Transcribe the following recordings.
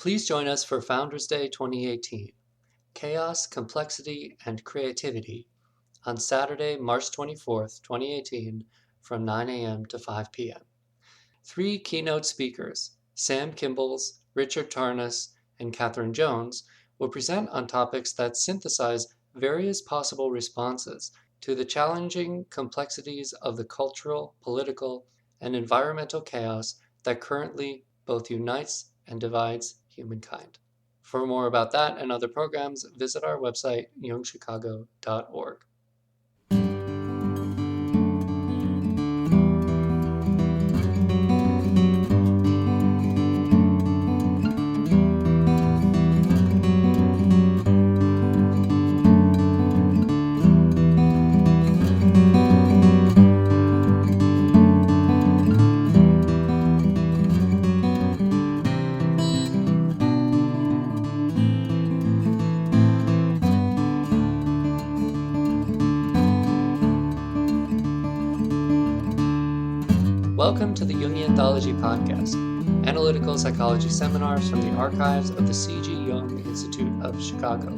Please join us for Founders Day 2018, Chaos, Complexity, and Creativity, on Saturday, March 24th, 2018, from 9 a.m. to 5 p.m. 3 keynote speakers, Sam Kimball's, Richard Tarnas, and Catherine Jones, will present on topics that synthesize various possible responses to the challenging complexities of the cultural, political, and environmental chaos that currently both unites and divides humankind. For more about that and other programs, visit our website, jungchicago.org. Welcome to the Jungian Anthology Podcast, analytical psychology seminars from the archives of the C.G. Jung Institute of Chicago.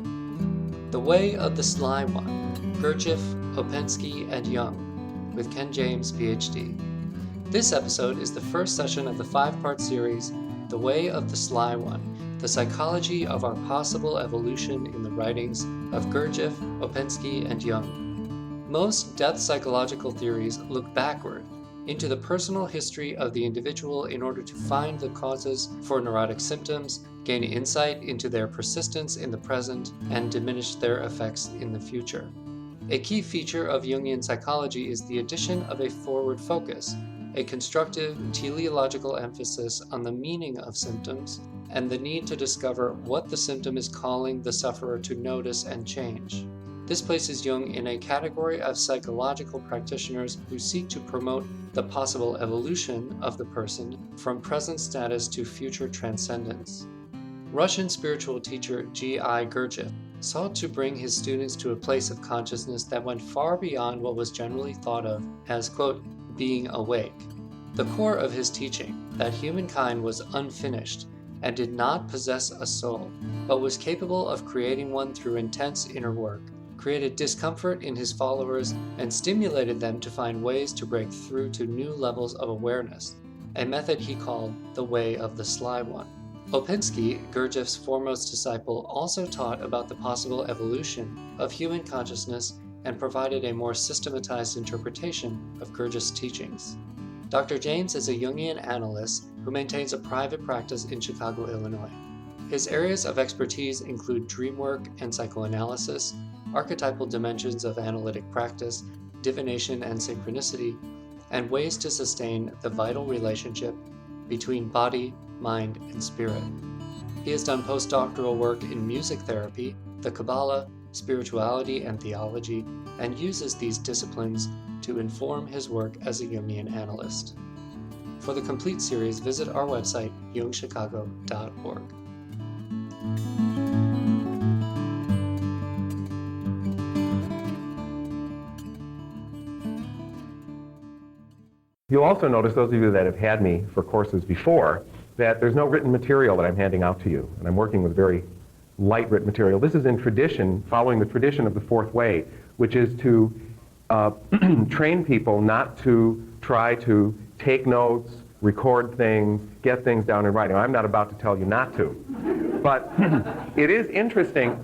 The Way of the Sly One, Gurdjieff, Ouspensky, and Jung, with Ken James, Ph.D. This episode is the first session of the 5-part series, The Way of the Sly One, the psychology of our possible evolution in the writings of Gurdjieff, Ouspensky, and Jung. Most depth psychological theories look backward into the personal history of the individual in order to find the causes for neurotic symptoms, gain insight into their persistence in the present, and diminish their effects in the future. A key feature of Jungian psychology is the addition of a forward focus, a constructive, teleological emphasis on the meaning of symptoms, and the need to discover what the symptom is calling the sufferer to notice and change. This places Jung in a category of psychological practitioners who seek to promote the possible evolution of the person from present status to future transcendence. Russian spiritual teacher G.I. Gurdjieff sought to bring his students to a place of consciousness that went far beyond what was generally thought of as, quote, being awake. The core of his teaching, that humankind was unfinished and did not possess a soul, but was capable of creating one through intense inner work, created discomfort in his followers and stimulated them to find ways to break through to new levels of awareness, a method he called the Way of the Sly One. Ouspensky, Gurdjieff's foremost disciple, also taught about the possible evolution of human consciousness and provided a more systematized interpretation of Gurdjieff's teachings. Dr. James is a Jungian analyst who maintains a private practice in Chicago, Illinois. His areas of expertise include dream work and psychoanalysis, archetypal dimensions of analytic practice, divination and synchronicity, and ways to sustain the vital relationship between body, mind, and spirit. He has done postdoctoral work in music therapy, the Kabbalah, spirituality, and theology, and uses these disciplines to inform his work as a Jungian analyst. For the complete series, visit our website, jungchicago.org. You'll also notice, those of you that have had me for courses before, that there's no written material that I'm handing out to you, and I'm working with very light written material. This is in tradition, following the tradition of the Fourth Way, which is to train people not to try to take notes, record things, get things down in writing. I'm not about to tell you not to. But it is interesting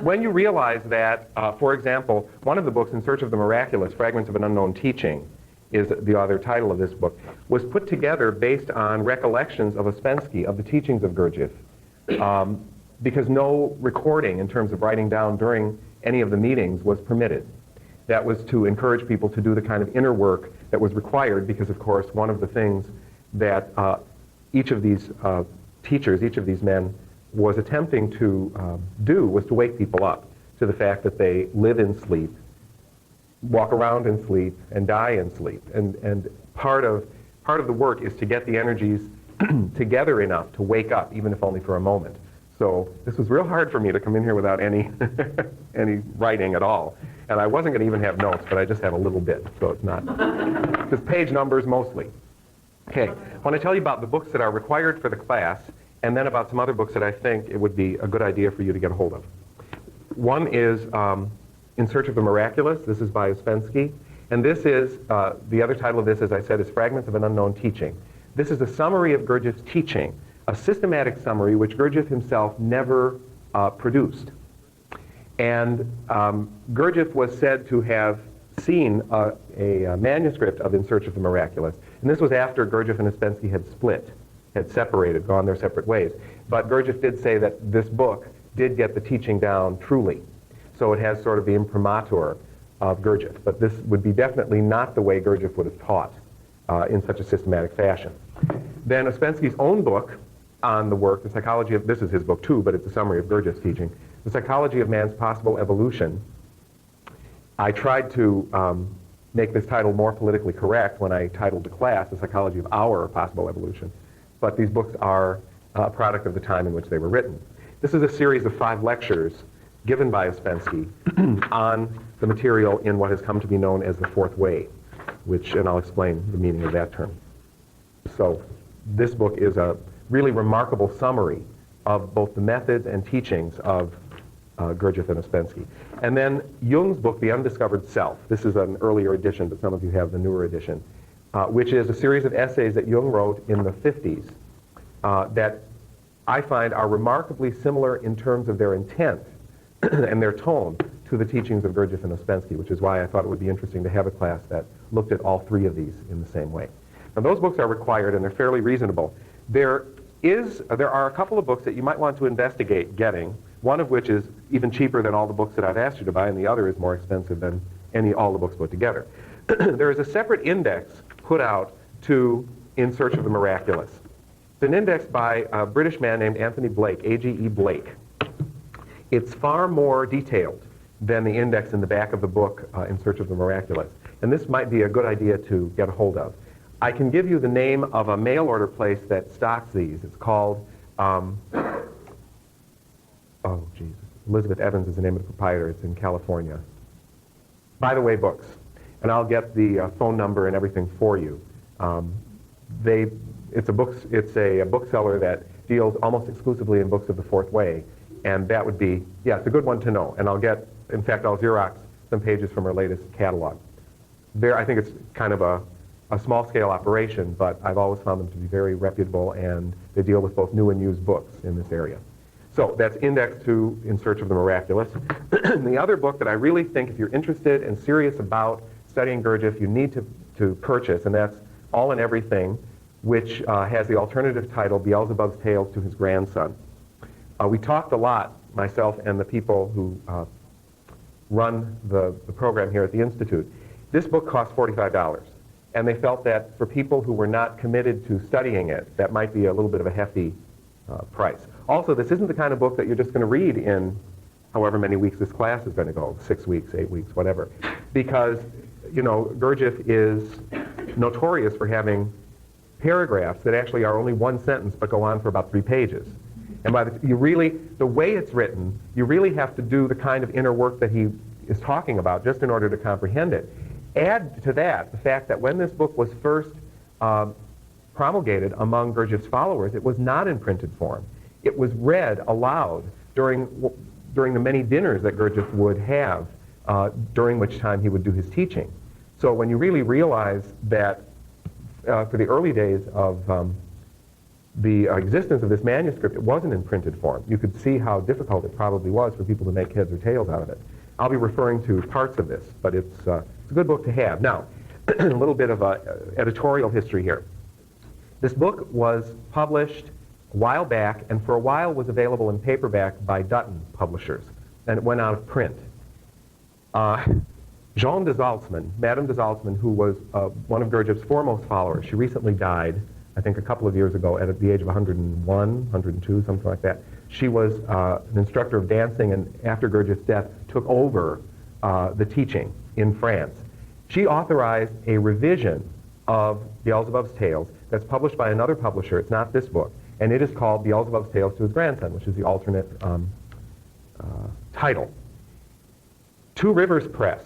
when you realize that, for example, one of the books, In Search of the Miraculous, Fragments of an Unknown Teaching, is the other title of this book, was put together based on recollections of Ouspensky, of the teachings of Gurdjieff, because no recording in terms of writing down during any of the meetings was permitted. That was to encourage people to do the kind of inner work that was required, because of course one of the things that each of these teachers, each of these men, was attempting to do was to wake people up to the fact that they live in sleep, walk around in sleep, and die in sleep. And part of the work is to get the energies together enough to wake up, even if only for a moment. So this was real hard for me to come in here without any any writing at all. And I wasn't going to even have notes, but I just have a little bit, so it's not. Just page numbers mostly. Okay, I want to tell you about the books that are required for the class and then about some other books that I think it would be a good idea for you to get a hold of. One is In Search of the Miraculous. This is by Ouspensky. And this is, the other title of this, as I said, is Fragments of an Unknown Teaching. This is a summary of Gurdjieff's teaching, a systematic summary which Gurdjieff himself never produced. And Gurdjieff was said to have seen a manuscript of In Search of the Miraculous. And this was after Gurdjieff and Ouspensky had split, had separated, gone their separate ways. But Gurdjieff did say that this book did get the teaching down truly. So it has sort of the imprimatur of Gurdjieff. But this would be definitely not the way Gurdjieff would have taught in such a systematic fashion. Then Ouspensky's own book on the work, The Psychology of, this is his book too, but it's a summary of Gurdjieff's teaching, The Psychology of Man's Possible Evolution. I tried to make this title more politically correct when I titled the class, The Psychology of Our Possible Evolution. But these books are a product of the time in which they were written. This is a series of 5 lectures given by Ouspensky on the material in what has come to be known as the Fourth Way, and I'll explain the meaning of that term. So this book is a really remarkable summary of both the methods and teachings of Gurdjieff and Ouspensky. And then Jung's book, The Undiscovered Self. This is an earlier edition, but some of you have the newer edition, which is a series of essays that Jung wrote in the 50s that I find are remarkably similar in terms of their intent and their tone to the teachings of Gurdjieff and Ouspensky, which is why I thought it would be interesting to have a class that looked at all 3 of these in the same way. Now those books are required and they're fairly reasonable. There are a couple of books that you might want to investigate getting, one of which is even cheaper than all the books that I've asked you to buy, and the other is more expensive than all the books put together. There is a separate index put out to In Search of the Miraculous. It's an index by a British man named Anthony Blake, A.G.E. Blake. It's far more detailed than the index in the back of the book, In Search of the Miraculous. And this might be a good idea to get a hold of. I can give you the name of a mail order place that stocks these. It's called, Elizabeth Evans is the name of the proprietor. It's in California. By the Way Books. And I'll get the phone number and everything for you. It's a bookseller that deals almost exclusively in books of the Fourth Way. And that would be, it's a good one to know. And I'll Xerox some pages from our latest catalog. I think it's kind of a small-scale operation, but I've always found them to be very reputable, and they deal with both new and used books in this area. So that's indexed to In Search of the Miraculous. The other book that I really think, if you're interested and serious about studying Gurdjieff, you need to purchase, and that's All and Everything, which has the alternative title, Beelzebub's Tales to His Grandson. We talked a lot, myself and the people who run the program here at the Institute. This book costs $45. And they felt that for people who were not committed to studying it, that might be a little bit of a hefty price. Also, this isn't the kind of book that you're just going to read in however many weeks this class is going to go, 6 weeks, 8 weeks, whatever. Because, Gurdjieff is notorious for having paragraphs that actually are only 1 sentence but go on for about 3 pages. And the way it's written, you really have to do the kind of inner work that he is talking about just in order to comprehend it. Add to that the fact that when this book was first promulgated among Gurdjieff's followers, it was not in printed form. It was read aloud during the many dinners that Gurdjieff would have, during which time he would do his teaching. So when you really realize that for the early days of the existence of this manuscript, it wasn't in printed form. You could see how difficult it probably was for people to make heads or tails out of it. I'll be referring to parts of this, but it's a good book to have. Now, a little bit of editorial history here. This book was published a while back, and for a while was available in paperback by Dutton Publishers, and it went out of print. Jean de Zaltzman, Madame de Zaltzman, who was one of Gurdjieff's foremost followers, she recently died, I think a couple of years ago, at the age of 101, 102, something like that. She was an instructor of dancing, and after Gurdjieff's death, took over the teaching in France. She authorized a revision of Beelzebub's Tales that's published by another publisher. It's not this book, and it is called Beelzebub's Tales to His Grandson, which is the alternate title. Two Rivers Press,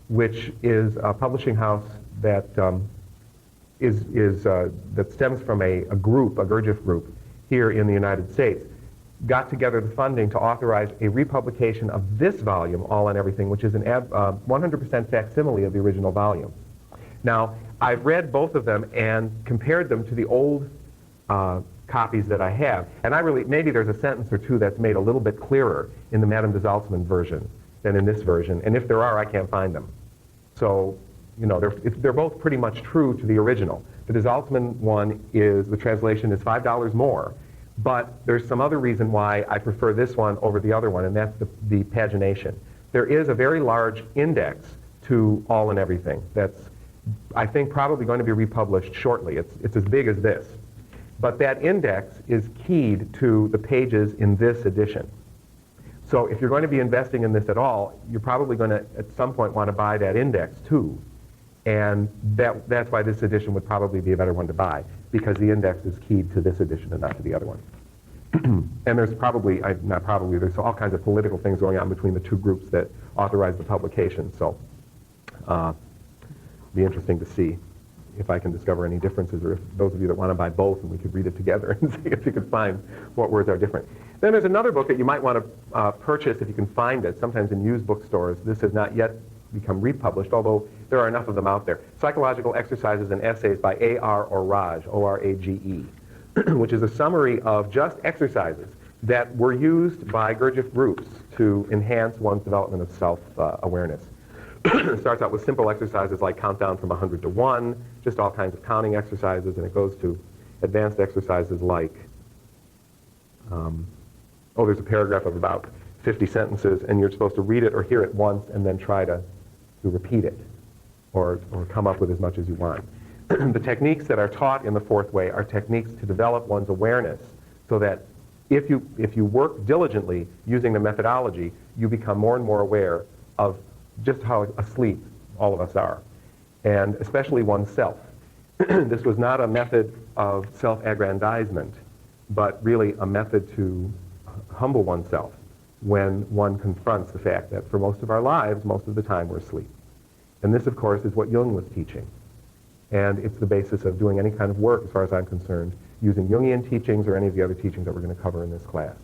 which is a publishing house that that stems from a Gurdjieff group. here in the United States, got together the funding to authorize a republication of this volume, All on Everything, which is an 100% facsimile of the original volume. Now, I've read both of them and compared them to the old copies that I have, and maybe there's a sentence or two that's made a little bit clearer in the Madame de Salzmann version than in this version, and if there are, I can't find them. So, you know, they're both pretty much true to the original. The de Salzmann one the translation is $5 more, but there's some other reason why I prefer this one over the other one, and that's the pagination. There is a very large index to All and Everything that's, I think, probably going to be republished shortly. It's as big as this. But that index is keyed to the pages in this edition. So if you're going to be investing in this at all, you're probably going to, at some point, want to buy that index, too. And that's why this edition would probably be a better one to buy, because the index is keyed to this edition and not to the other one. And there's there's all kinds of political things going on between the two groups that authorize the publication. So it'll be interesting to see if I can discover any differences, or if those of you that want to buy both, and we could read it together and see if you could find what words are different. Then there's another book that you might want to purchase if you can find it, sometimes in used bookstores. This has not yet become republished, although there are enough of them out there. Psychological Exercises and Essays by A.R. Orage, O-R-A-G-E, which is a summary of just exercises that were used by Gurdjieff groups to enhance one's development of self-awareness. It starts out with simple exercises like count down from 100 to 1, just all kinds of counting exercises, and it goes to advanced exercises like, there's a paragraph of about 50 sentences, and you're supposed to read it or hear it once and then try to repeat it or come up with as much as you want. The techniques that are taught in the fourth way are techniques to develop one's awareness so that if you work diligently using the methodology, you become more and more aware of just how asleep all of us are, and especially oneself. This was not a method of self-aggrandizement, but really a method to humble oneself when one confronts the fact that for most of our lives, most of the time, we're asleep. And this, of course, is what Jung was teaching. And it's the basis of doing any kind of work, as far as I'm concerned, using Jungian teachings or any of the other teachings that we're going to cover in this class.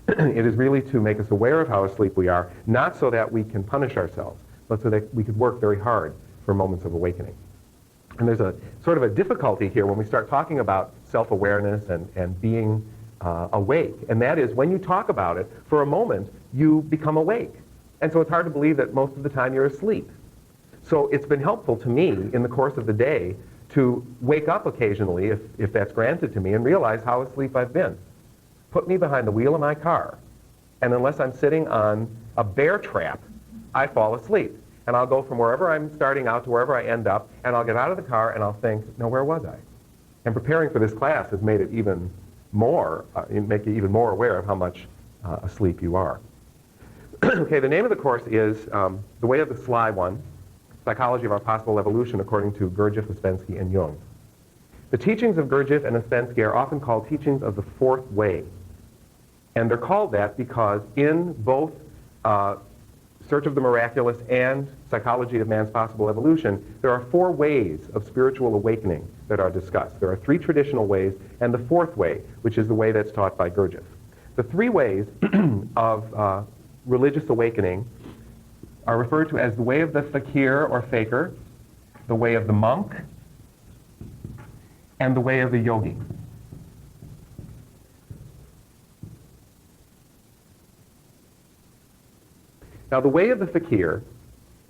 It is really to make us aware of how asleep we are, not so that we can punish ourselves, but so that we could work very hard for moments of awakening. And there's a sort of a difficulty here when we start talking about self-awareness and being awake, and that is when you talk about it, for a moment, you become awake. And so it's hard to believe that most of the time you're asleep. So it's been helpful to me in the course of the day to wake up occasionally, if that's granted to me, and realize how asleep I've been. Put me behind the wheel of my car, and unless I'm sitting on a bear trap, I fall asleep. And I'll go from wherever I'm starting out to wherever I end up, and I'll get out of the car and I'll think, no, where was I? And preparing for this class has made it even more, make you even more aware of how much asleep you are. Okay, the name of the course is The Way of the Sly One, Psychology of Our Possible Evolution according to Gurdjieff, Ouspensky, and Jung. The teachings of Gurdjieff and Ouspensky are often called teachings of the fourth way. And they're called that because in both Search of the Miraculous and Psychology of Man's Possible Evolution, there are 4 ways of spiritual awakening that are discussed. There are 3 traditional ways, and the 4th way, which is the way that's taught by Gurdjieff. The 3 ways of religious awakening are referred to as the way of the fakir or faker, the way of the monk, and the way of the yogi. Now, the way of the fakir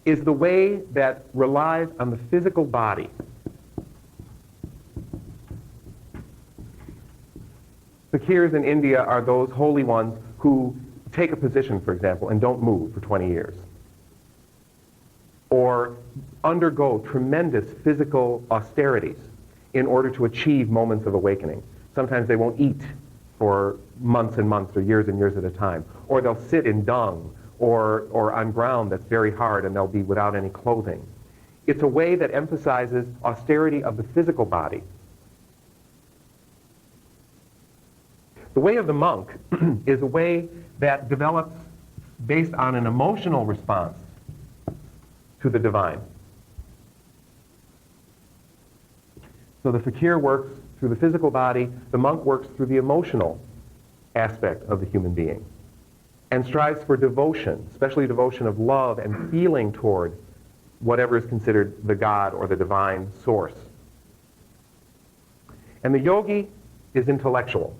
is the way that relies on the physical body. Fakirs in India are those holy ones who take a position, for example, and don't move for 20 years. Or undergo tremendous physical austerities in order to achieve moments of awakening. Sometimes they won't eat for months and months or years and years at a time. Or they'll sit in dung or on ground that's very hard, and they'll be without any clothing. It's a way that emphasizes austerity of the physical body. The way of the monk is a way that develops based on an emotional response to the divine. So the fakir works through the physical body, the monk works through the emotional aspect of the human being and strives for devotion, especially devotion of love and feeling toward whatever is considered the God or the divine source. And the yogi is intellectual.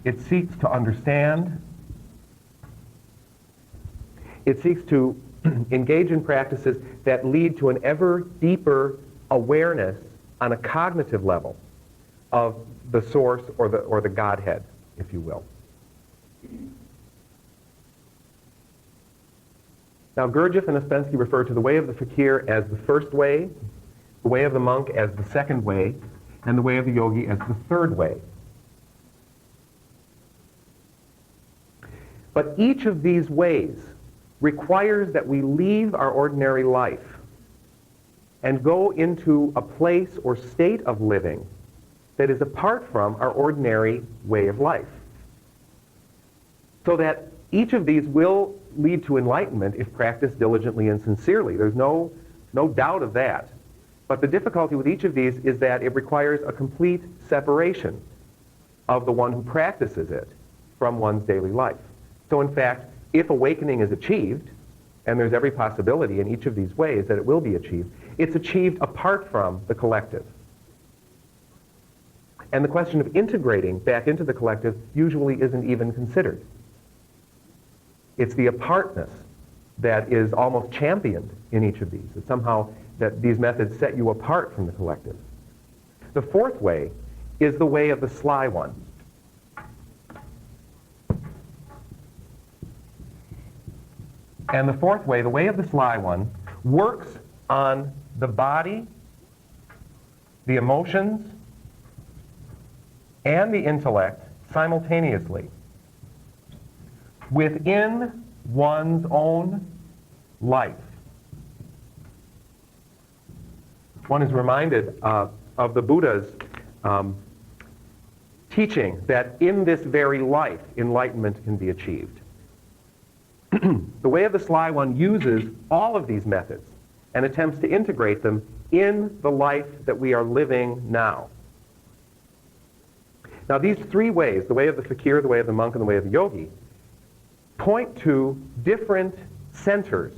It seeks to understand. It seeks to engage in practices that lead to an ever deeper awareness on a cognitive level of the source or the Godhead, if you will. Now, Gurdjieff and Ouspensky refer to the way of the fakir as the first way, the way of the monk as the second way, and the way of the yogi as the third way. But each of these ways requires that we leave our ordinary life and go into a place or state of living that is apart from our ordinary way of life. So that each of these will lead to enlightenment if practiced diligently and sincerely. There's no doubt of that. But the difficulty with each of these is that it requires a complete separation of the one who practices it from one's daily life. So in fact, if awakening is achieved, and there's every possibility in each of these ways that it will be achieved, it's achieved apart from the collective. And the question of integrating back into the collective usually isn't even considered. It's the apartness that is almost championed in each of these. It's somehow that these methods set you apart from the collective. The fourth way is the way of the sly one. And the fourth way, the way of the sly one, works on the body, the emotions, and the intellect simultaneously within one's own life. One is reminded of the Buddha's teaching that in this very life, enlightenment can be achieved. The way of the sly one uses all of these methods and attempts to integrate them in the life that we are living now. Now these three ways, the way of the fakir, the way of the monk, and the way of the yogi, point to different centers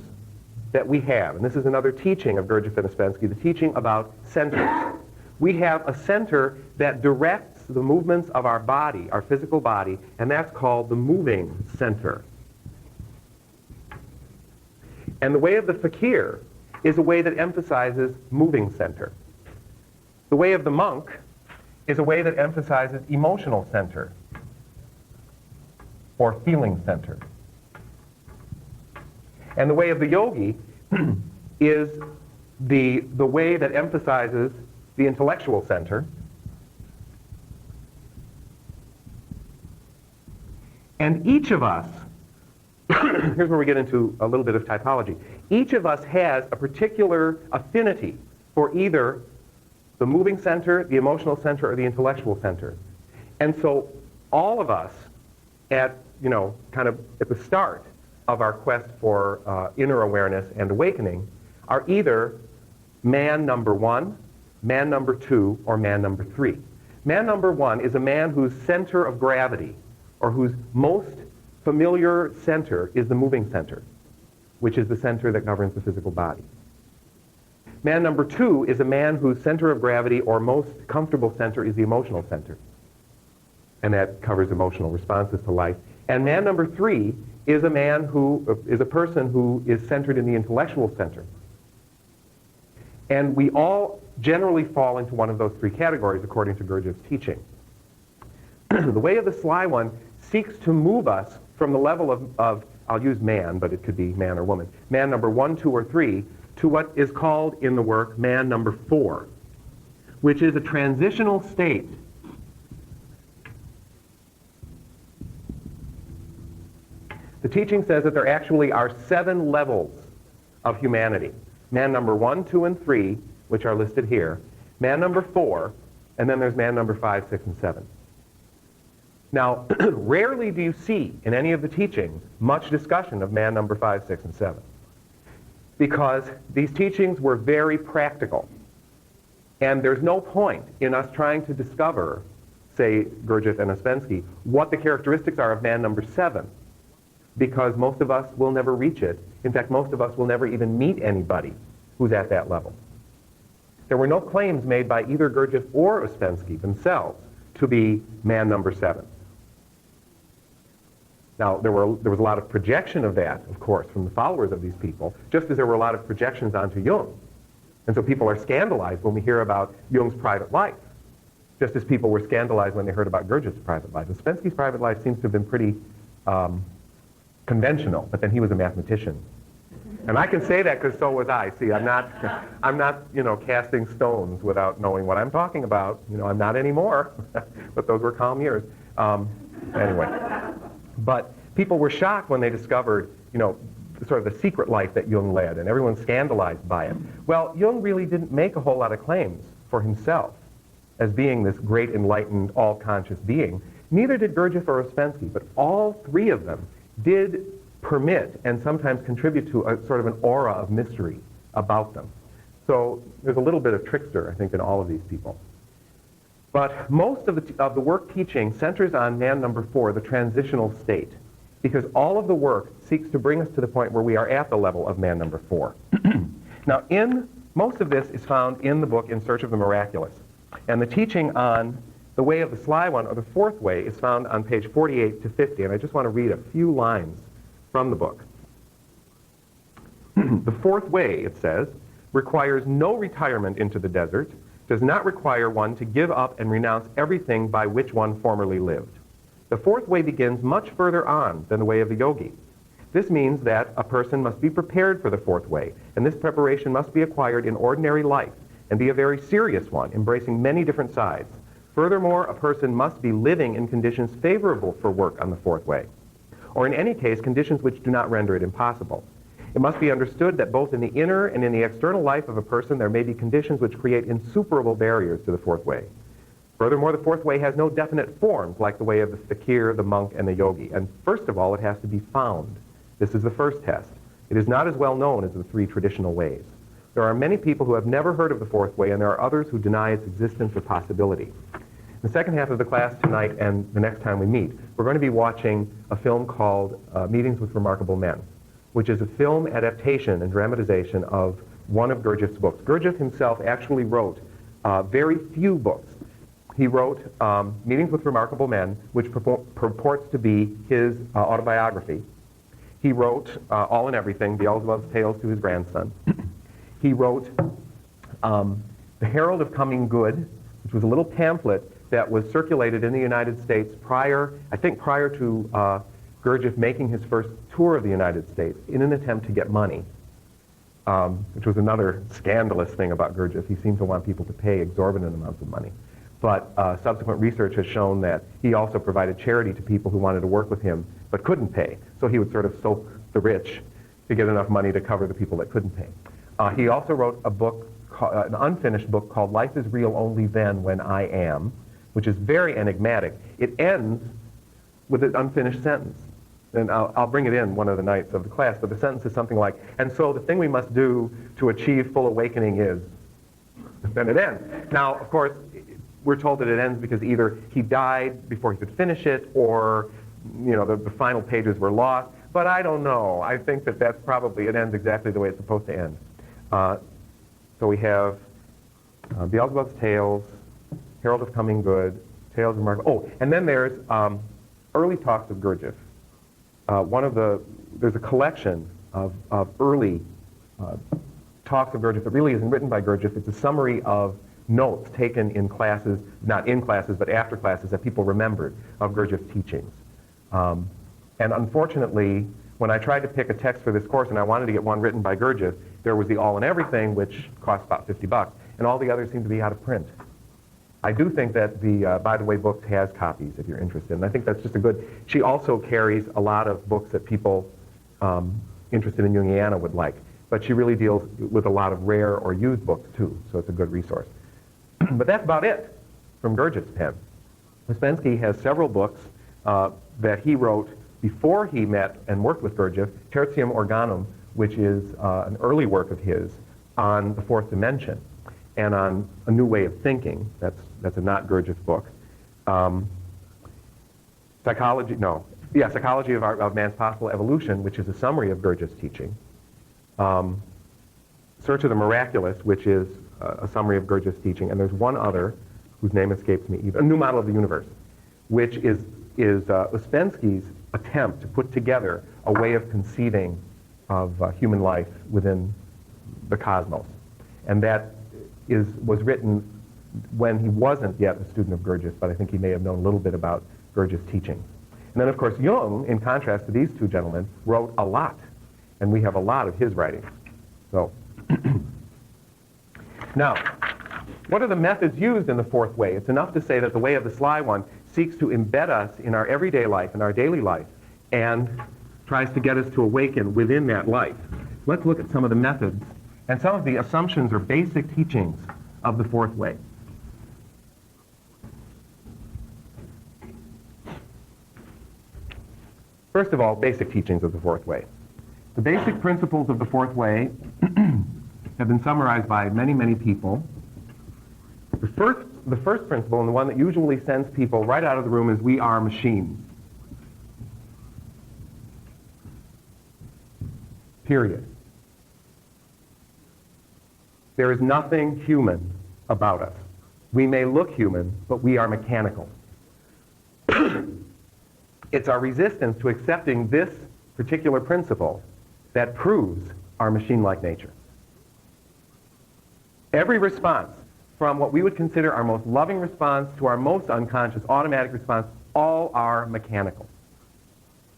that we have. And this is another teaching of Gurdjieff and Ouspensky, the teaching about centers. We have a center that directs the movements of our body, our physical body, and that's called the moving center. And the way of the fakir is a way that emphasizes moving center. The way of the monk is a way that emphasizes emotional center or feeling center. And the way of the yogi is the way that emphasizes the intellectual center. And each of us, here's where we get into a little bit of typology. Each of us has a particular affinity for either the moving center, the emotional center, or the intellectual center. And so all of us at, kind of at the start of our quest for inner awareness and awakening are either man number 1, man number 2, or man number 3. Man number 1 is a man whose center of gravity, or whose most familiar center, is the moving center, which is the center that governs the physical body. Man number 2 is a man whose center of gravity, or most comfortable center, is the emotional center. And that covers emotional responses to life. And man number 3 is a man who is a person who is centered in the intellectual center. And we all generally fall into one of those three categories according to Gurdjieff's teaching. The way of the sly one seeks to move us from the level of, I'll use man, but it could be man or woman, man number 1, 2, or 3, to what is called in the work man number 4, which is a transitional state The teaching says that there actually are 7 levels of humanity. Man number 1, 2, and 3, which are listed here. Man number 4, and then there's man number 5, 6, and 7. Now, rarely do you see in any of the teachings much discussion of man number 5, 6, and 7. Because these teachings were very practical. And there's no point in us trying to discover, say, Gurdjieff and Ouspensky, what the characteristics are of man number 7, because most of us will never reach it. In fact, most of us will never even meet anybody who's at that level. There were no claims made by either Gurdjieff or Ouspensky themselves to be man number 7. Now, there was a lot of projection of that, of course, from the followers of these people, just as there were a lot of projections onto Jung. And so people are scandalized when we hear about Jung's private life, just as people were scandalized when they heard about Gurdjieff's private life. Ouspensky's private life seems to have been pretty conventional, but then he was a mathematician. And I can say that because so was I. See, I'm not, casting stones without knowing what I'm talking about. I'm not anymore, but those were calm years. Anyway. But people were shocked when they discovered, sort of the secret life that Jung led, and everyone's scandalized by it. Well, Jung really didn't make a whole lot of claims for himself as being this great, enlightened, all-conscious being. Neither did Gurdjieff or Ouspensky, but all three of them did permit and sometimes contribute to a sort of an aura of mystery about them. So there's a little bit of trickster, I think, in all of these people. But most of the work teaching centers on man number 4, the transitional state, because all of the work seeks to bring us to the point where we are at the level of man number 4. Now, most of this is found in the book In Search of the Miraculous. And the teaching on the way of the sly one, or the 4th way, is found on page 48 to 50. And I just want to read a few lines from the book. The 4th way, it says, requires no retirement into the desert, does not require one to give up and renounce everything by which one formerly lived. The 4th way begins much further on than the way of the yogi. This means that a person must be prepared for the 4th way, and this preparation must be acquired in ordinary life and be a very serious one, embracing many different sides. Furthermore, a person must be living in conditions favorable for work on the 4th way, or in any case, conditions which do not render it impossible. It must be understood that both in the inner and in the external life of a person there may be conditions which create insuperable barriers to the 4th way. Furthermore, the 4th way has no definite forms like the way of the fakir, the monk, and the yogi. And first of all, it has to be found. This is the first test. It is not as well known as the 3 traditional ways. There are many people who have never heard of the 4th way, and there are others who deny its existence or possibility. In the second half of the class tonight and the next time we meet, we're going to be watching a film called Meetings with Remarkable Men, which is a film adaptation and dramatization of one of Gurdjieff's books. Gurdjieff himself actually wrote very few books. He wrote Meetings with Remarkable Men, which purports to be his autobiography. He wrote All and Everything, Beelzebub's Tales to his grandson. He wrote The Herald of Coming Good, which was a little pamphlet that was circulated in the United States prior to Gurdjieff making his first tour of the United States in an attempt to get money, which was another scandalous thing about Gurdjieff. He seemed to want people to pay exorbitant amounts of money. But subsequent research has shown that he also provided charity to people who wanted to work with him but couldn't pay. So he would sort of soak the rich to get enough money to cover the people that couldn't pay. He also wrote a book, an unfinished book called Life is Real Only Then When I Am, which is very enigmatic. It ends with an unfinished sentence. And I'll bring it in one of the nights of the class, but the sentence is something like, and so the thing we must do to achieve full awakening is, then it ends. Now, of course, we're told that it ends because either he died before he could finish it, or, the final pages were lost, but I don't know. I think that that's probably, it ends exactly the way it's supposed to end. So we have Beelzebub's Tales, Herald of Coming Good, Tales of Remarkable, and then there's early talks of Gurdjieff. There's a collection of early talks of Gurdjieff that really isn't written by Gurdjieff. It's a summary of notes taken in classes, not in classes, but after classes that people remembered of Gurdjieff's teachings. And unfortunately, when I tried to pick a text for this course and I wanted to get one written by Gurdjieff, there was the All and Everything, which cost about $50, and all the others seem to be out of print. I do think that the By the Way Books has copies if you're interested, and I think that's just a good... She also carries a lot of books that people interested in Jungiana would like, but she really deals with a lot of rare or used books too, so it's a good resource. But that's about it from Gurdjieff's pen. Ouspensky has several books that he wrote before he met and worked with Gurdjieff, Tertium Organum, which is an early work of his on the 4th dimension. and on a new way of thinking. That's a not Gurdjieff book. Psychology of Man's Possible Evolution, which is a summary of Gurdjieff's teaching. Search of the Miraculous, which is a summary of Gurdjieff's teaching. And there's one other, whose name escapes me, A New Model of the Universe, which is Ouspensky's attempt to put together a way of conceiving of human life within the cosmos. And that was written when he wasn't yet a student of Gurdjieff, but I think he may have known a little bit about Gurdjieff's teaching. And then, of course, Jung, in contrast to these two gentlemen, wrote a lot. And we have a lot of his writings. So, now, what are the methods used in the fourth way? It's enough to say that the way of the sly one seeks to embed us in our everyday life, in our daily life, and tries to get us to awaken within that life. Let's look at some of the methods and some of the assumptions or basic teachings of the fourth way. First of all, basic teachings of the fourth way. The basic principles of the fourth way have been summarized by many, many people. The first principle, and the one that usually sends people right out of the room, is we are machines. Period. There is nothing human about us. We may look human, but we are mechanical. It's our resistance to accepting this particular principle that proves our machine-like nature. Every response, from what we would consider our most loving response to our most unconscious automatic response, all are mechanical.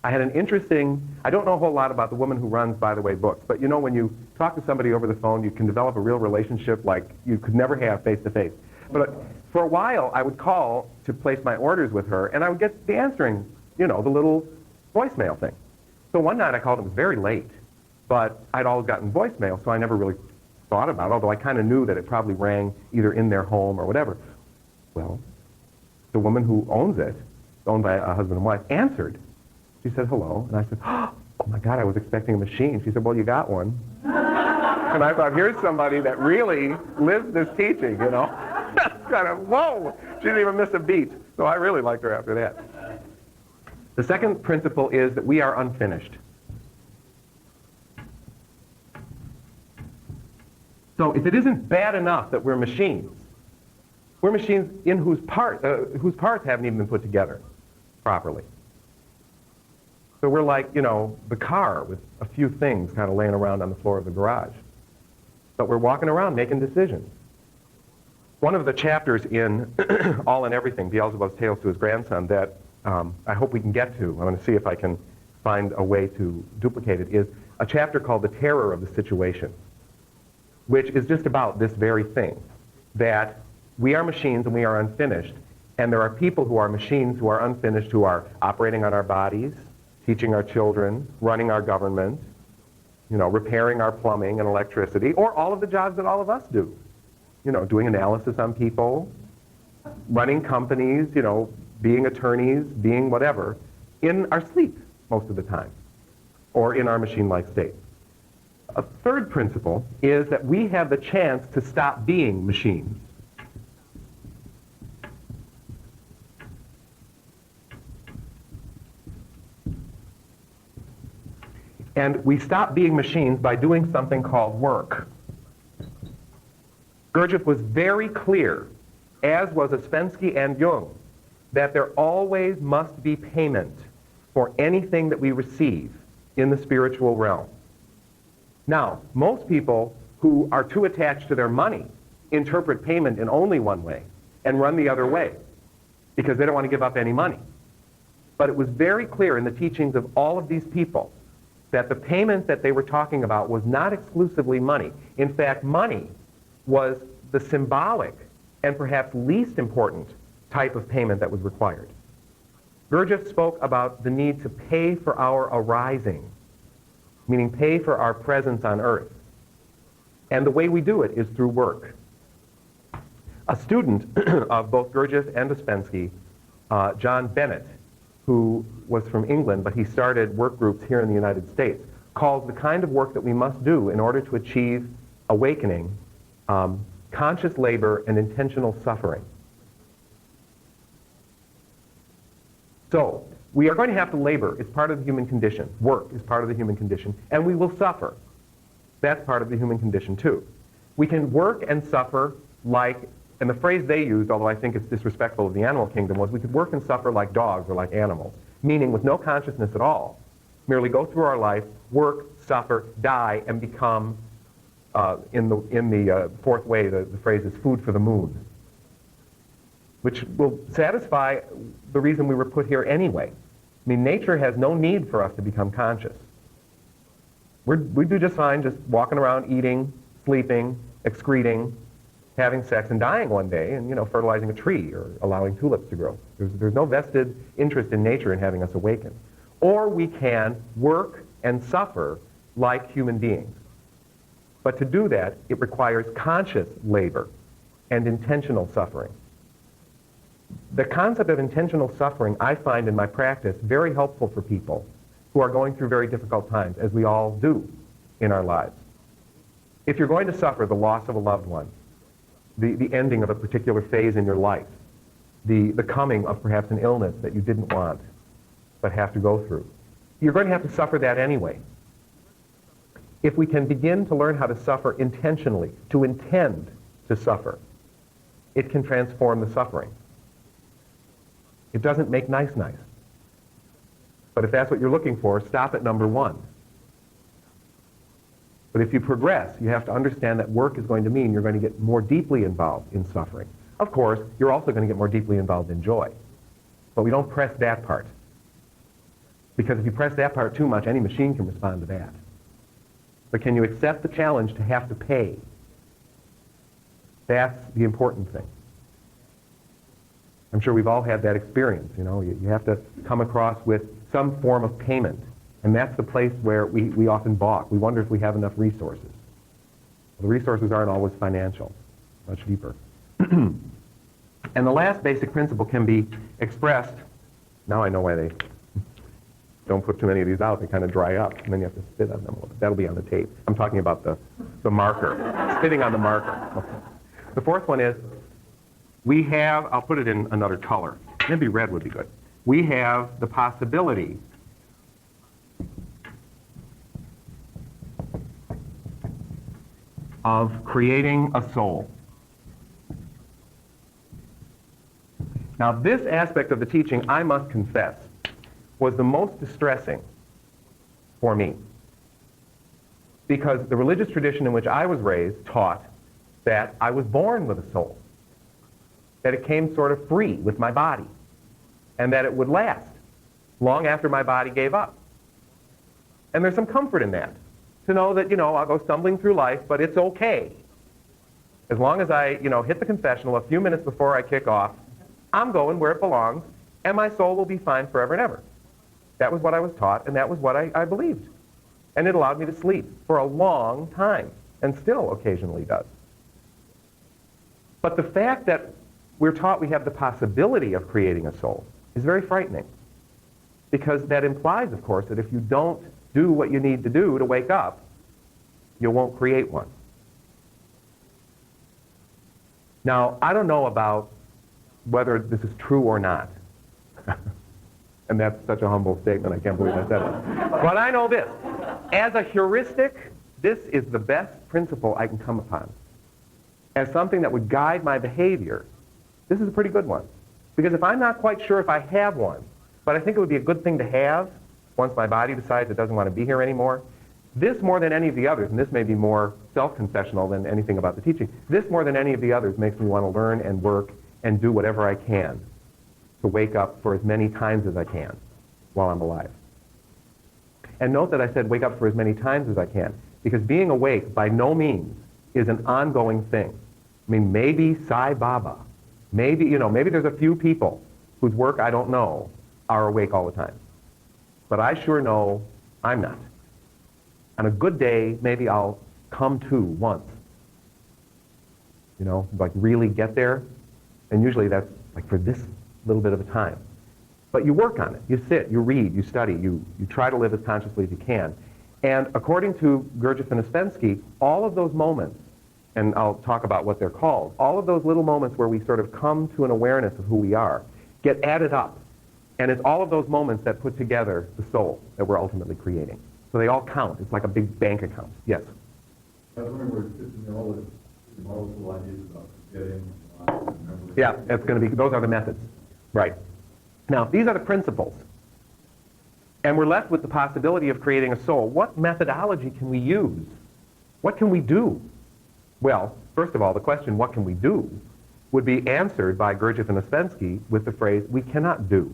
I had an interesting, I don't know a whole lot about the woman who runs By the Way Books, but you know, when you talk to somebody over the phone, you can develop a real relationship like you could never have face-to-face. But for a while, I would call to place my orders with her, and I would get the answering, you know, the little voicemail thing. So one night I called, it was very late, but I'd always gotten voicemail, so I never really thought about it, although I kind of knew that it probably rang either in their home or whatever. Well, the woman who owns it, owned by a husband and wife, answered. She said, hello, and I said, oh my God, I was expecting a machine. She said, well, you got one. And I thought, here's somebody that really lives this teaching, you know. Kind of, whoa, she didn't even miss a beat. So I really liked her after that. The second principle is that we are unfinished. So if it isn't bad enough that we're machines in whose parts haven't even been put together properly. So we're like, you know, the car with a few things kind of laying around on the floor of the garage. But we're walking around making decisions. One of the chapters in All and Everything, Beelzebub's Tales to His Grandson, that I hope we can get to, I'm going to see if I can find a way to duplicate it, is a chapter called The Terror of the Situation, which is just about this very thing, that we are machines and we are unfinished, and there are people who are machines who are unfinished, who are operating on our bodies, teaching our children, running our government, you know, repairing our plumbing and electricity, or all of the jobs that all of us do. You know, doing analysis on people, running companies, you know, being attorneys, being whatever, in our sleep most of the time, or in our machine-like state. A third principle is that we have the chance to stop being machines. And we stop being machines by doing something called work. Gurdjieff was very clear, as was Ouspensky and Jung, that there always must be payment for anything that we receive in the spiritual realm. Now, most people who are too attached to their money interpret payment in only one way and run the other way because they don't want to give up any money. But it was very clear in the teachings of all of these people that the payment that they were talking about was not exclusively money. In fact, money was the symbolic and perhaps least important type of payment that was required. Gurdjieff spoke about the need to pay for our arising, meaning pay for our presence on earth. And the way we do it is through work. A student of both Gurdjieff and Ouspensky, John Bennett, who was from England, but he started work groups here in the United States, calls the kind of work that we must do in order to achieve awakening conscious labor, and intentional suffering. So, we are going to have to labor. It's part of the human condition. Work is part of the human condition. And we will suffer. That's part of the human condition, too. We can work and suffer like, and the phrase they used, although I think it's disrespectful of the animal kingdom, was we could work and suffer like dogs or like animals, meaning with no consciousness at all. Merely go through our life, work, suffer, die, and become, in the fourth way, the phrase is food for the moon, which will satisfy the reason we were put here anyway. I mean, nature has no need for us to become conscious. We do just fine just walking around, eating, sleeping, excreting, having sex, and dying one day, and, fertilizing a tree or allowing tulips to grow. There's no vested interest in nature in having us awaken. Or we can work and suffer like human beings. But to do that, it requires conscious labor and intentional suffering. The concept of intentional suffering I find in my practice very helpful for people who are going through very difficult times, as we all do in our lives. If you're going to suffer the loss of a loved one, the ending of a particular phase in your life, the coming of perhaps an illness that you didn't want but have to go through, you're going to have to suffer that anyway. If we can begin to learn how to suffer intentionally, to intend to suffer, it can transform the suffering. It doesn't make nice. But if that's what you're looking for, stop at number one. But if you progress, you have to understand that work is going to mean you're going to get more deeply involved in suffering. Of course, you're also going to get more deeply involved in joy. But we don't press that part. Because if you press that part too much, any machine can respond to that. But can you accept the challenge to have to pay? That's the important thing. I'm sure we've all had that experience. You have to come across with some form of payment. And that's the place where we often balk. We wonder if we have enough resources. Well, the resources aren't always financial, much deeper. And the last basic principle can be expressed. Now I know why they don't put too many of these out. They kind of dry up, and then you have to spit on them a little bit. That'll be on the tape. I'm talking about the marker, spitting on the marker. Okay. The fourth one is, we have, I'll put it in another color. Maybe red would be good. We have the possibility of creating a soul. Now, this aspect of the teaching, I must confess, was the most distressing for me. Because the religious tradition in which I was raised taught that I was born with a soul, that it came sort of free with my body, and that it would last long after my body gave up. And there's some comfort in that, to know that, I'll go stumbling through life, but it's okay. As long as I, hit the confessional a few minutes before I kick off, I'm going where it belongs, and my soul will be fine forever and ever. That was what I was taught, and that was what I believed. And it allowed me to sleep for a long time, and still occasionally does. But the fact that we're taught we have the possibility of creating a soul is very frightening. Because that implies, of course, that if you don't do what you need to do to wake up, you won't create one. Now, I don't know about whether this is true or not. And that's such a humble statement, I can't believe I said it. But I know this. As a heuristic, this is the best principle I can come upon. As something that would guide my behavior, this is a pretty good one. Because if I'm not quite sure if I have one, but I think it would be a good thing to have once my body decides it doesn't want to be here anymore, this more than any of the others, and this may be more self-confessional than anything about the teaching, this more than any of the others makes me want to learn and work and do whatever I can to wake up for as many times as I can while I'm alive. And note that I said wake up for as many times as I can, because being awake by no means is an ongoing thing. I mean, maybe Sai Baba, maybe there's a few people whose work I don't know are awake all the time. But I sure know I'm not. On a good day, maybe I'll come to once. Like really get there. And usually that's like for this little bit of a time. But you work on it. You sit, you read, you study, you try to live as consciously as you can. And according to Gurdjieff and Ouspensky, all of those moments and I'll talk about what they're called, all of those little moments where we sort of come to an awareness of who we are get added up. And it's all of those moments that put together the soul that we're ultimately creating. So they all count. It's like a big bank account. Yes? I was wondering where it fits in all the little ideas about forgetting, remembering. Yeah, it's going to be, those are the methods. Right. Now, these are the principles. And we're left with the possibility of creating a soul. What methodology can we use? What can we do? Well, first of all, the question, what can we do, would be answered by Gurdjieff and Ouspensky with the phrase, we cannot do.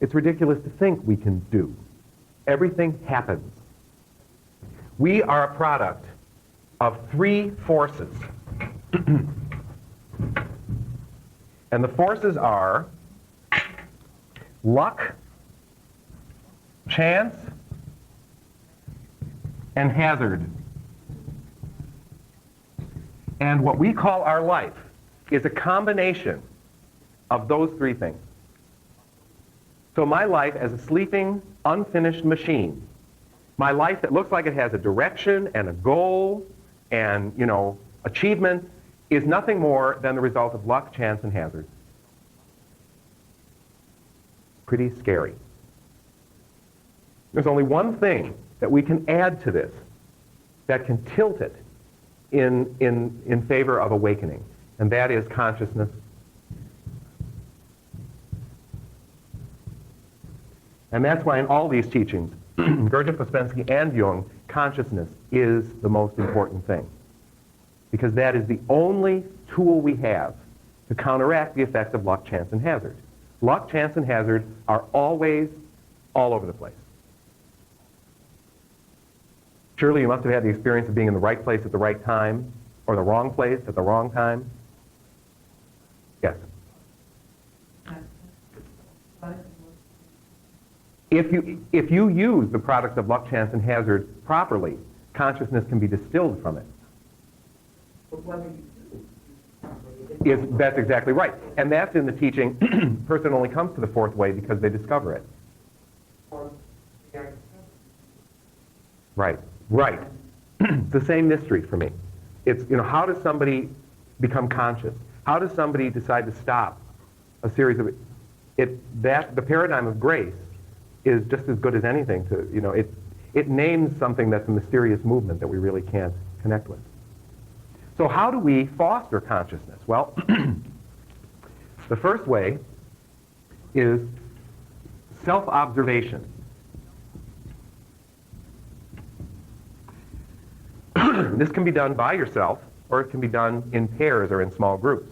It's ridiculous to think we can do. Everything happens. We are a product of three forces. And the forces are luck, chance, and hazard. And what we call our life is a combination of those three things. So my life as a sleeping, unfinished machine, my life that looks like it has a direction and a goal and, achievement, is nothing more than the result of luck, chance, and hazard. Pretty scary. There's only one thing that we can add to this that can tilt it in favor of awakening, and that is consciousness. And that's why in all these teachings, Gurdjieff, Ouspensky, and Jung, consciousness is the most important thing. Because that is the only tool we have to counteract the effects of luck, chance, and hazard. Luck, chance, and hazard are always all over the place. Surely you must have had the experience of being in the right place at the right time, or the wrong place at the wrong time. Yes? If you use the products of luck, chance, and hazard properly, consciousness can be distilled from it. That's exactly right. And that's in the teaching, person only comes to the fourth way because they discover it. Right. It's the same mystery for me. It's, how does somebody become conscious? How does somebody decide to stop a series of the paradigm of grace is just as good as anything to, it names something that's a mysterious movement that we really can't connect with. So how do we foster consciousness? Well, the first way is self-observation. This can be done by yourself, or it can be done in pairs or in small groups.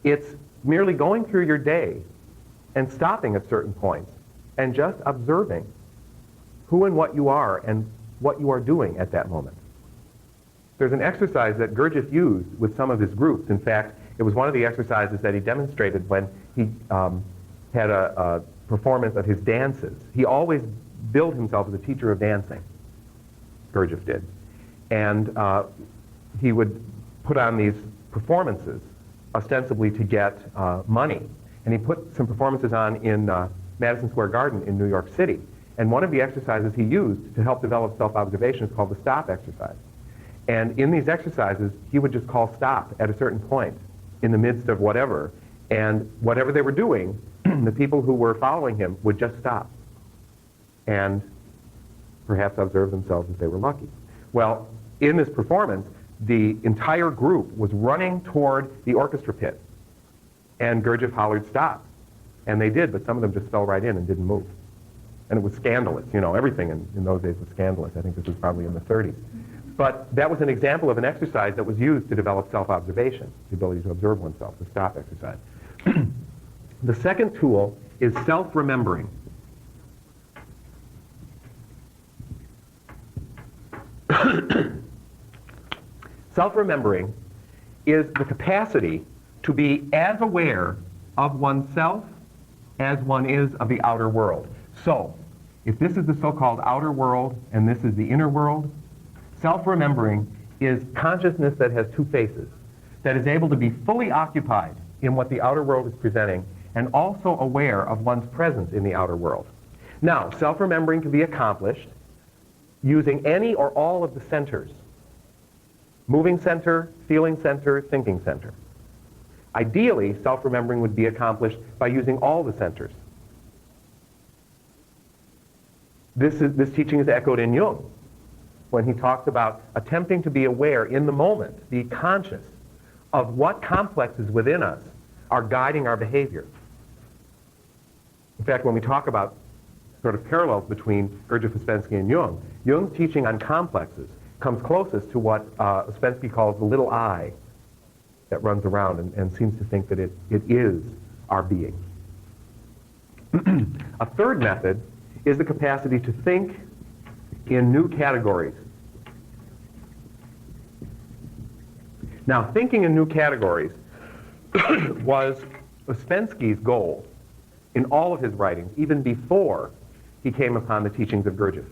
It's merely going through your day and stopping at certain points and just observing who and what you are and what you are doing at that moment. There's an exercise that Gurdjieff used with some of his groups. In fact, it was one of the exercises that he demonstrated when he had a performance of his dances. He always billed himself as a teacher of dancing, Gurdjieff did. And he would put on these performances ostensibly to get money. And he put some performances on in Madison Square Garden in New York City. And one of the exercises he used to help develop self-observation is called the stop exercise. And in these exercises, he would just call stop at a certain point in the midst of whatever. And whatever they were doing, the people who were following him would just stop and perhaps observe themselves if they were lucky. Well, in this performance, the entire group was running toward the orchestra pit. And Gurdjieff hollered, stop. And they did, but some of them just fell right in and didn't move. And it was scandalous. Everything in those days was scandalous. I think this was probably in the 30s. But that was an example of an exercise that was used to develop self-observation, the ability to observe oneself, the stop exercise. The second tool is self-remembering. Self-remembering is the capacity to be as aware of oneself as one is of the outer world. So, if this is the so-called outer world and this is the inner world, self-remembering is consciousness that has two faces, that is able to be fully occupied in what the outer world is presenting and also aware of one's presence in the outer world. Now, self-remembering can be accomplished using any or all of the centers moving center, feeling center, thinking center. Ideally, self-remembering would be accomplished by using all the centers. This teaching is echoed in Jung when he talks about attempting to be aware in the moment, be conscious of what complexes within us are guiding our behavior. In fact, when we talk about sort of parallels between Gurdjieff, Ouspensky, and Jung, Jung's teaching on complexes comes closest to what Ouspensky calls the little I that runs around and seems to think that it is our being. A third method is the capacity to think in new categories. Now, thinking in new categories was Ouspensky's goal in all of his writings, even before he came upon the teachings of Gurdjieff.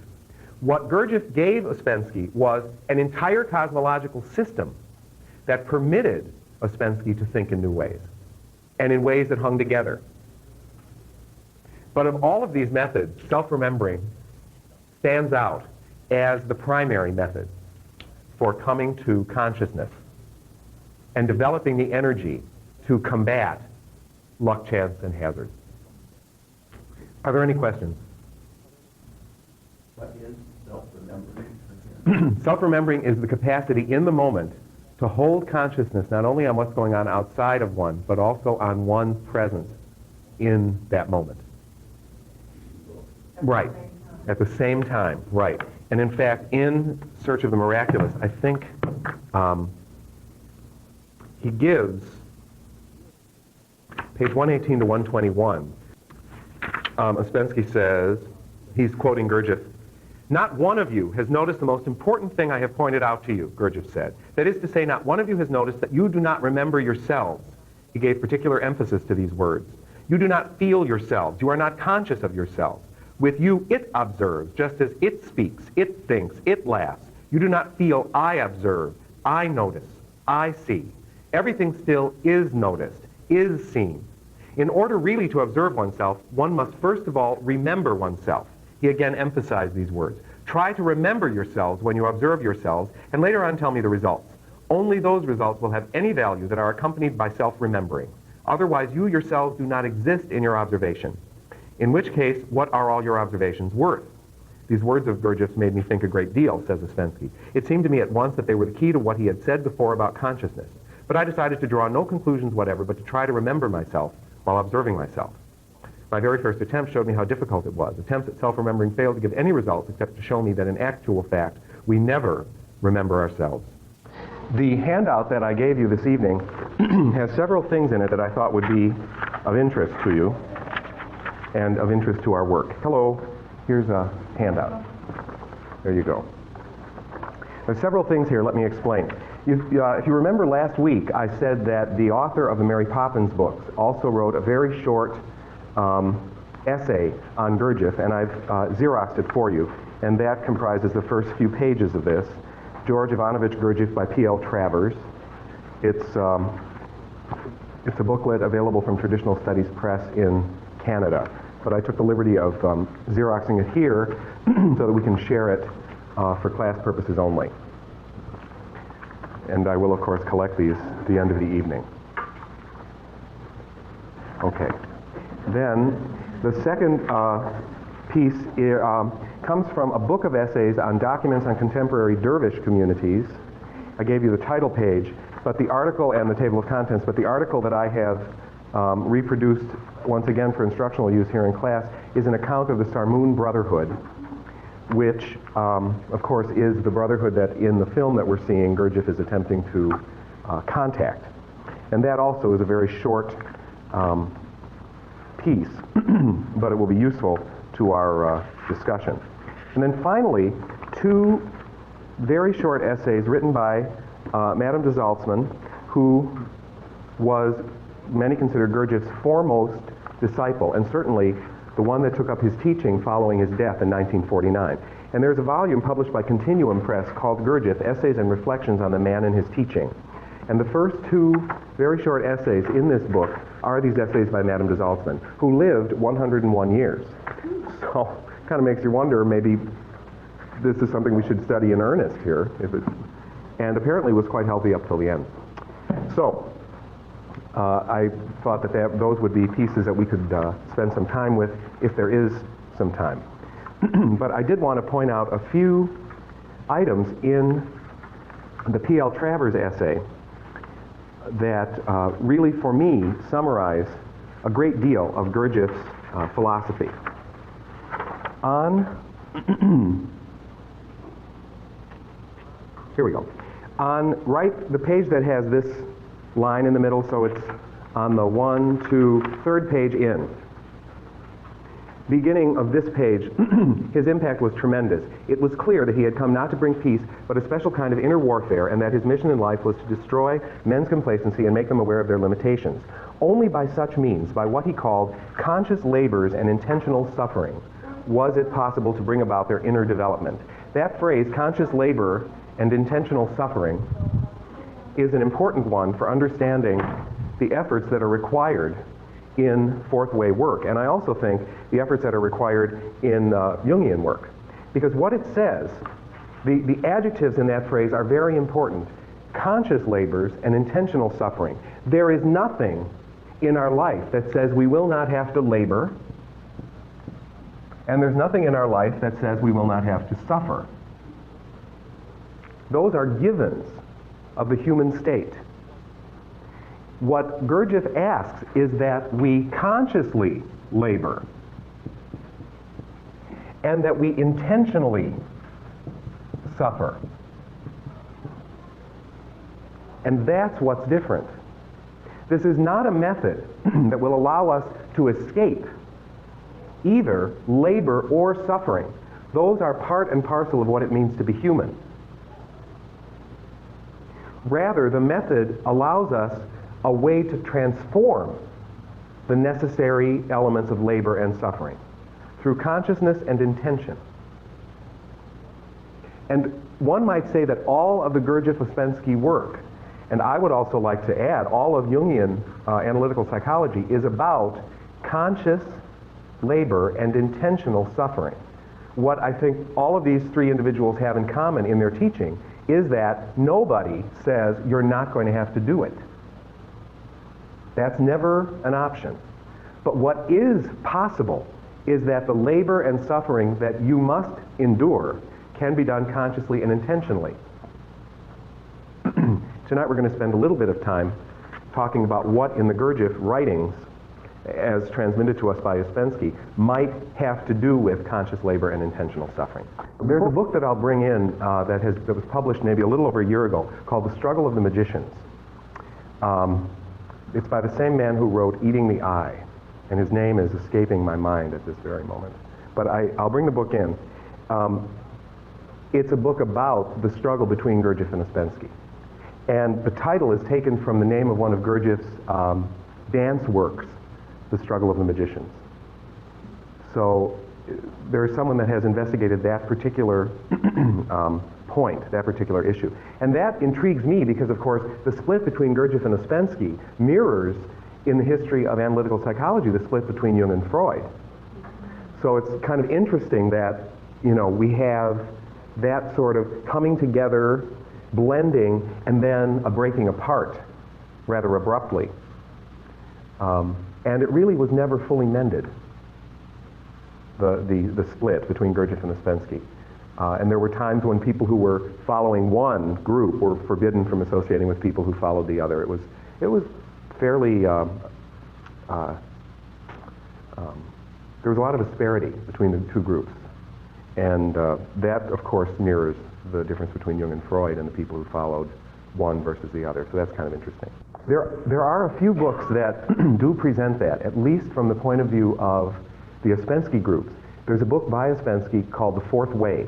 What Gurdjieff gave Ouspensky was an entire cosmological system that permitted Ouspensky to think in new ways, and in ways that hung together. But of all of these methods, self-remembering stands out as the primary method for coming to consciousness and developing the energy to combat luck, chance, and hazard. Are there any questions? What is self-remembering? Self-remembering is the capacity in the moment to hold consciousness not only on what's going on outside of one, but also on one's presence in that moment. Right. At the same time, right. And in fact, in Search of the Miraculous, I think he gives, page 118 to 121, Ouspensky says, he's quoting Gurdjieff, "Not one of you has noticed the most important thing I have pointed out to you," Gurdjieff said. "That is to say, not one of you has noticed that you do not remember yourselves." He gave particular emphasis to these words. "You do not feel yourselves. You are not conscious of yourselves. With you, it observes, just as it speaks, it thinks, it laughs. You do not feel, I observe, I notice, I see. Everything still is noticed, is seen. In order really to observe oneself, one must first of all remember oneself." He again emphasized these words. "Try to remember yourselves when you observe yourselves, and later on tell me the results. Only those results will have any value that are accompanied by self-remembering. Otherwise, you yourselves do not exist in your observation. In which case, what are all your observations worth?" These words of Gurdjieff's made me think a great deal, says Ouspensky. "It seemed to me at once that they were the key to what he had said before about consciousness. But I decided to draw no conclusions whatever, but to try to remember myself while observing myself. My very first attempt showed me how difficult it was. Attempts at self-remembering failed to give any results except to show me that in actual fact, we never remember ourselves." The handout that I gave you this evening has several things in it that I thought would be of interest to you and of interest to our work. Hello, here's a handout. There you go. There's several things here. Let me explain. If you remember last week, I said that the author of the Mary Poppins books also wrote a very short essay on Gurdjieff, and I've Xeroxed it for you, and that comprises the first few pages of this. George Ivanovich Gurdjieff by P.L. Travers. It's a booklet available from Traditional Studies Press in Canada, but I took the liberty of Xeroxing it here so that we can share it for class purposes only. And I will, of course, collect these at the end of the evening. Okay. Then the second piece comes from a book of essays on documents on contemporary dervish communities. I gave you the title page, but the article and the table of contents, but the article that I have reproduced once again for instructional use here in class is an account of the Sarmoon Brotherhood, which, of course, is the brotherhood that in the film that we're seeing, Gurdjieff is attempting to contact. And that also is a very short piece, but it will be useful to our discussion. And then finally, two very short essays written by Madame de Zaltzman, who was, many consider, Gurdjieff's foremost disciple, and certainly the one that took up his teaching following his death in 1949. And there's a volume published by Continuum Press called Gurdjieff, Essays and Reflections on the Man and His Teaching. And the first two very short essays in this book are these essays by Madame de Zaltzman, who lived 101 years. So kind of makes you wonder, maybe this is something we should study in earnest here. and apparently was quite healthy up till the end. So I thought that those would be pieces that we could spend some time with if there is some time. But I did want to point out a few items in the P.L. Travers essay that really, for me, summarize a great deal of Gurdjieff's philosophy. Here we go. On the page that has this line in the middle, so it's on the 1, 2, 3rd page in. Beginning of this page, his impact was tremendous. It was clear that he had come not to bring peace, but a special kind of inner warfare, and that his mission in life was to destroy men's complacency and make them aware of their limitations. Only by such means, by what he called conscious labors and intentional suffering, was it possible to bring about their inner development. That phrase, conscious labor and intentional suffering, is an important one for understanding the efforts that are required in fourth way work. And I also think the efforts that are required in Jungian work. Because what it says, the adjectives in that phrase are very important. Conscious labors and intentional suffering. There is nothing in our life that says we will not have to labor, and there's nothing in our life that says we will not have to suffer. Those are givens of the human state. What Gurdjieff asks is that we consciously labor and that we intentionally suffer. And that's what's different. This is not a method that will allow us to escape either labor or suffering. Those are part and parcel of what it means to be human. Rather, the method allows us a way to transform the necessary elements of labor and suffering through consciousness and intention. And one might say that all of the Gurdjieff-Ouspensky work, and I would also like to add, all of Jungian analytical psychology is about conscious labor and intentional suffering. What I think all of these three individuals have in common in their teaching is that nobody says you're not going to have to do it. That's never an option. But what is possible is that the labor and suffering that you must endure can be done consciously and intentionally. Tonight we're going to spend a little bit of time talking about what in the Gurdjieff writings, as transmitted to us by Ouspensky, might have to do with conscious labor and intentional suffering. There's a book that I'll bring in that was published maybe a little over a year ago called The Struggle of the Magicians. It's by the same man who wrote Eating the Eye, and his name is escaping my mind at this very moment. But I'll bring the book in. It's a book about the struggle between Gurdjieff and Ouspensky. And the title is taken from the name of one of Gurdjieff's dance works, The Struggle of the Magicians. So there is someone that has investigated that particular point, that particular issue. And that intrigues me because, of course, the split between Gurdjieff and Ouspensky mirrors, in the history of analytical psychology, the split between Jung and Freud. So it's kind of interesting that, we have that sort of coming together, blending, and then a breaking apart rather abruptly. And it really was never fully mended, the split between Gurdjieff and Ouspensky. And there were times when people who were following one group were forbidden from associating with people who followed the other. It was fairly, there was a lot of asperity between the two groups. And that, of course, mirrors the difference between Jung and Freud and the people who followed one versus the other. So that's kind of interesting. There are a few books that do present that, at least from the point of view of the Ouspensky groups. There's a book by Ouspensky called The Fourth Way,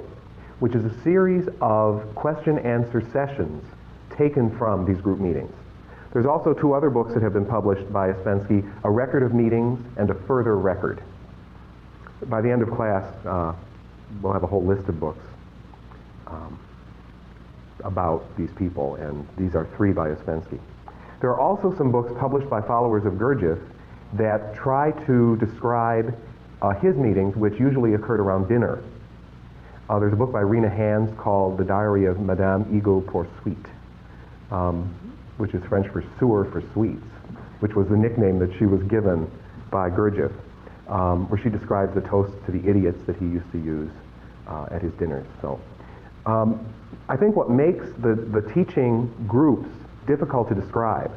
which is a series of question-answer sessions taken from these group meetings. There's also two other books that have been published by Ouspensky, A Record of Meetings and A Further Record. By the end of class, we'll have a whole list of books about these people, and these are three by Ouspensky. There are also some books published by followers of Gurdjieff that try to describe his meetings, which usually occurred around dinner. There's a book by Rena Hans called The Diary of Madame Ego Poursuite, which is French for sewer for sweets, which was the nickname that she was given by Gurdjieff, where she describes the toast to the idiots that he used to use at his dinners. So I think what makes the teaching groups difficult to describe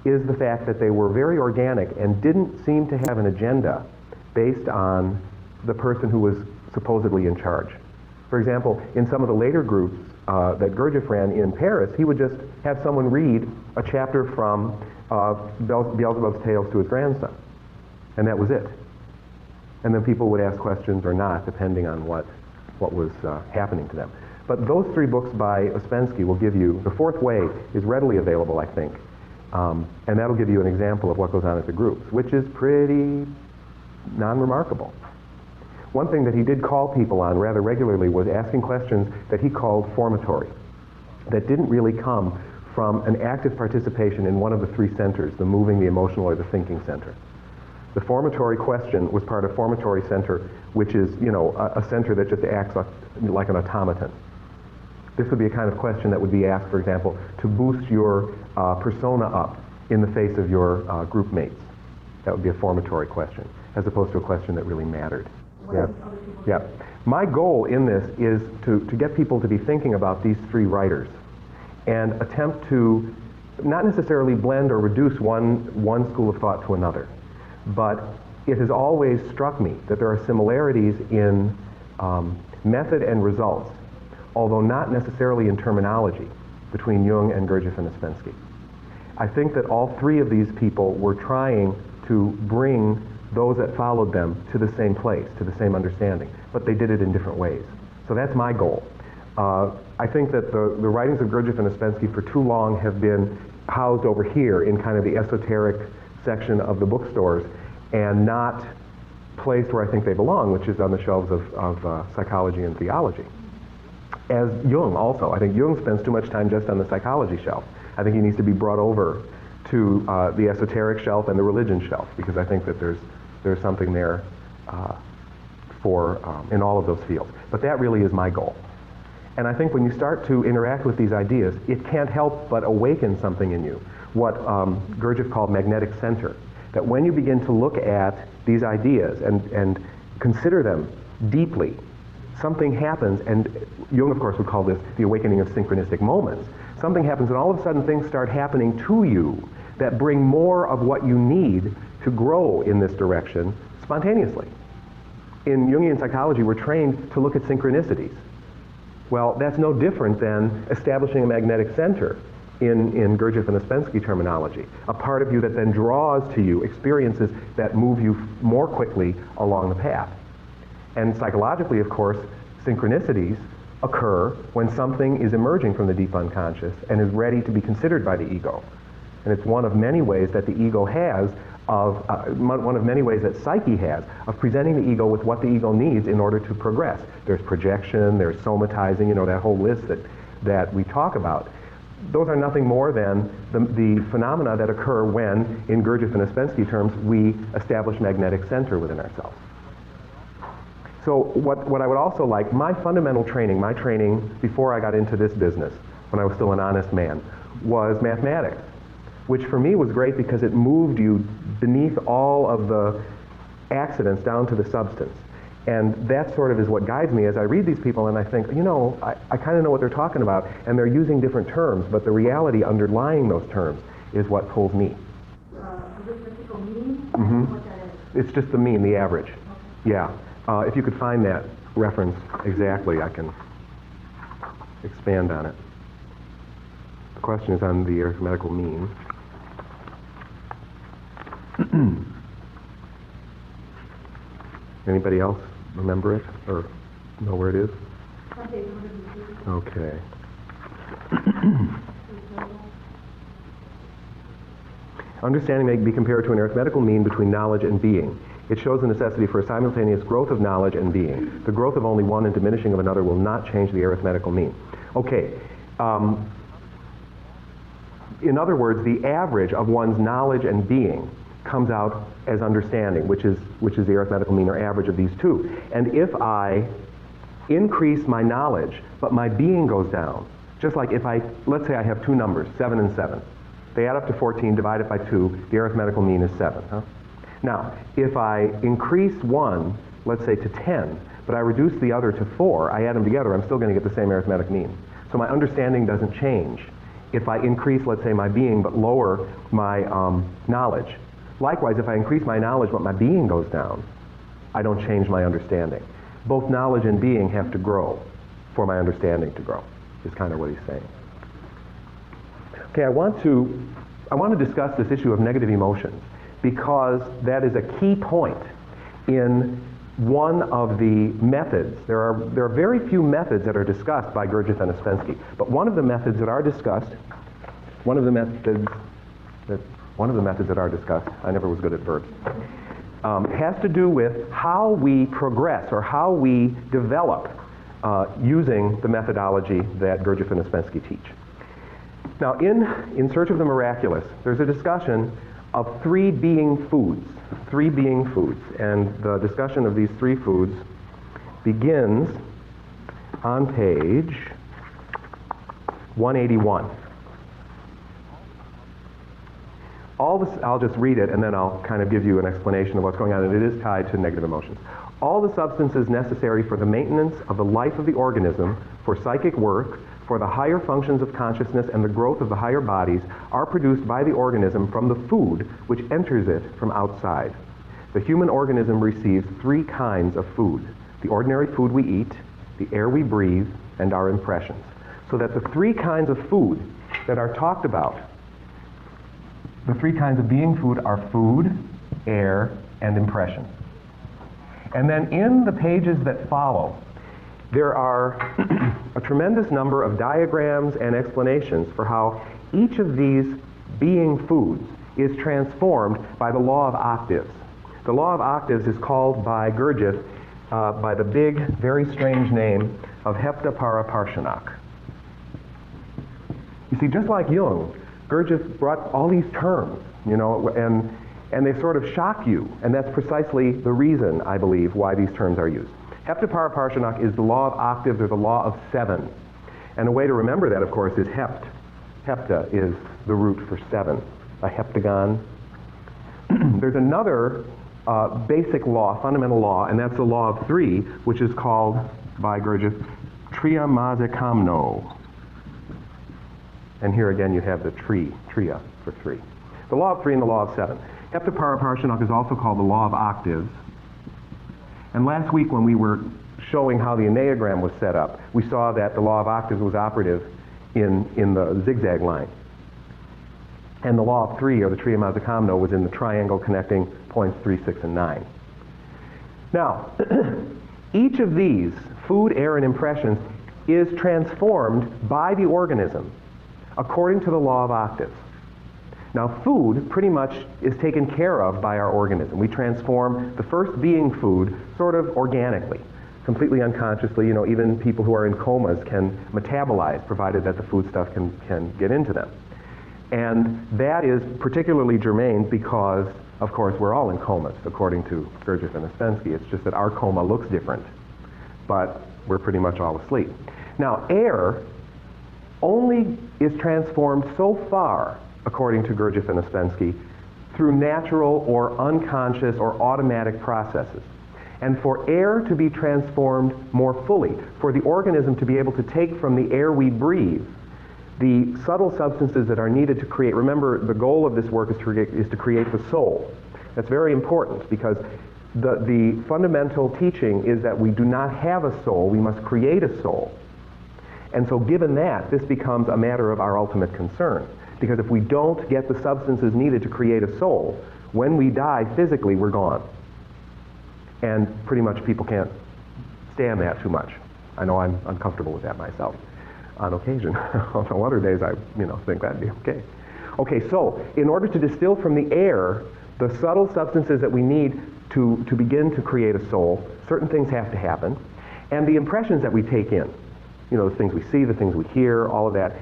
is the fact that they were very organic and didn't seem to have an agenda based on the person who was supposedly in charge. For example, in some of the later groups that Gurdjieff ran in Paris, he would just have someone read a chapter from Beelzebub's Tales to his grandson, and that was it. And then people would ask questions or not, depending on what was happening to them. But those three books by Ouspensky will give you, the fourth way is readily available, I think, and that'll give you an example of what goes on at the groups, which is pretty non-remarkable. One thing that he did call people on rather regularly was asking questions that he called formatory, that didn't really come from an active participation in one of the three centers, the moving, the emotional, or the thinking center. The formatory question was part of formatory center, which is, a center that just acts like an automaton. This would be a kind of question that would be asked, for example, to boost your persona up in the face of your group mates. That would be a formatory question, as opposed to a question that really mattered. Yeah. My goal in this is to get people to be thinking about these three writers and attempt to not necessarily blend or reduce one school of thought to another, but it has always struck me that there are similarities in method and results, although not necessarily in terminology, between Jung and Gurdjieff and Ouspensky. I think that all three of these people were trying to bring those that followed them to the same place, to the same understanding, but they did it in different ways. So that's my goal. I think that the writings of Gurdjieff and Ouspensky for too long have been housed over here in kind of the esoteric section of the bookstores and not placed where I think they belong, which is on the shelves of psychology and theology. As Jung also. I think Jung spends too much time just on the psychology shelf. I think he needs to be brought over to the esoteric shelf and the religion shelf, because I think that there's something there in all of those fields. But that really is my goal. And I think when you start to interact with these ideas, it can't help but awaken something in you, what Gurdjieff called magnetic center. That when you begin to look at these ideas and consider them deeply, something happens, and Jung, of course, would call this the awakening of synchronistic moments. Something happens, and all of a sudden things start happening to you that bring more of what you need to grow in this direction spontaneously. In Jungian psychology, we're trained to look at synchronicities. Well, that's no different than establishing a magnetic center in Gurdjieff and Ouspensky terminology. A part of you that then draws to you experiences that move you more quickly along the path. And psychologically, of course, synchronicities occur when something is emerging from the deep unconscious and is ready to be considered by the ego. And it's one of many ways that the ego has one of many ways that psyche has of presenting the ego with what the ego needs in order to progress. There's projection, there's somatizing, that whole list that we talk about. Those are nothing more than the phenomena that occur when, in Gurdjieff and Ouspensky terms, we establish magnetic center within ourselves. So what I would also like, my fundamental training, my training before I got into this business, when I was still an honest man, was mathematics, which for me was great because it moved you beneath all of the accidents down to the substance. And that sort of is what guides me as I read these people and I think, I kind of know what they're talking about, and they're using different terms, but the reality underlying those terms is what pulls me. Arithmetical mean? Mm-hmm. What that is? It's just the mean, the average. Yeah. If you could find that reference exactly, I can expand on it. The question is on the arithmetical mean. Anybody else remember it or know where it is? Okay. Understanding may be compared to an arithmetical mean between knowledge and being. It shows the necessity for a simultaneous growth of knowledge and being. The growth of only one and diminishing of another will not change the arithmetical mean. Okay. In other words, the average of one's knowledge and being comes out as understanding, which is the arithmetical mean or average of these two. And if I increase my knowledge, but my being goes down. Just like if let's say I have two numbers, 7 and 7. They add up to 14, divide it by 2, the arithmetical mean is 7. Huh? Now, if I increase one, let's say to 10, but I reduce the other to 4, I add them together, I'm still going to get the same arithmetic mean. So my understanding doesn't change if I increase, let's say, my being, but lower my knowledge. Likewise, if I increase my knowledge, but my being goes down, I don't change my understanding. Both knowledge and being have to grow for my understanding to grow, is kind of what he's saying. Okay, I want to discuss this issue of negative emotions because that is a key point in one of the methods. There are very few methods that are discussed by Gurdjieff and Ouspensky, but one of the methods that are discussed, I never was good at verbs, has to do with how we progress or how we develop using the methodology that Gurdjieff and Ouspensky teach. Now, in Search of the Miraculous, there's a discussion of 3 being foods, and the discussion of these 3 foods begins on page 181. I'll just read it, and then I'll kind of give you an explanation of what's going on, and it is tied to negative emotions. All the substances necessary for the maintenance of the life of the organism, for psychic work, for the higher functions of consciousness and the growth of the higher bodies are produced by the organism from the food which enters it from outside. The human organism receives 3 kinds of food: the ordinary food we eat, the air we breathe, and our impressions. So that the 3 kinds of food that are talked about, the 3 kinds of being food are food, air, and impression. And then in the pages that follow, there are a tremendous number of diagrams and explanations for how each of these being foods is transformed by the law of octaves. The law of octaves is called by Gurdjieff by the big, very strange name of heptaparaparshanak. You see, just like Jung, Gurdjieff brought all these terms, and they sort of shock you, and that's precisely the reason, I believe, why these terms are used. Heptaparaparshanak is the law of octaves or the law of 7. And a way to remember that, of course, is hept. Hepta is the root for 7, a heptagon. There's another basic law, fundamental law, and that's the law of 3, which is called, by Gurdjieff, triamazekamno. And here again you have the tria for 3. The law of 3 and the law of 7. Heptaparaparshanak is also called the law of octaves. And last week when we were showing how the Enneagram was set up, we saw that the law of octaves was operative in the zigzag line. And the law of 3, or the triamazekamno, was in the triangle connecting points 3, 6, and 9. Now, each of these, food, air, and impressions, is transformed by the organism according to the law of octaves. Now, food pretty much is taken care of by our organism. We transform the first being food sort of organically, completely unconsciously. Even people who are in comas can metabolize, provided that the foodstuff can get into them. And that is particularly germane because, of course, we're all in comas, according to Gurdjieff and Ouspensky. It's just that our coma looks different, but we're pretty much all asleep. Now, air only is transformed so far, according to Gurdjieff and Ouspensky, through natural or unconscious or automatic processes. And for air to be transformed more fully, for the organism to be able to take from the air we breathe the subtle substances that are needed to create, remember the goal of this work is to create the soul. That's very important because the fundamental teaching is that we do not have a soul, we must create a soul. And so given that, this becomes a matter of our ultimate concern. Because if we don't get the substances needed to create a soul, when we die physically, we're gone. And pretty much people can't stand that too much. I know I'm uncomfortable with that myself on occasion. On other days, I think that'd be okay. Okay, so in order to distill from the air the subtle substances that we need to begin to create a soul, certain things have to happen. And the impressions that we take in, the things we see, the things we hear, all of that,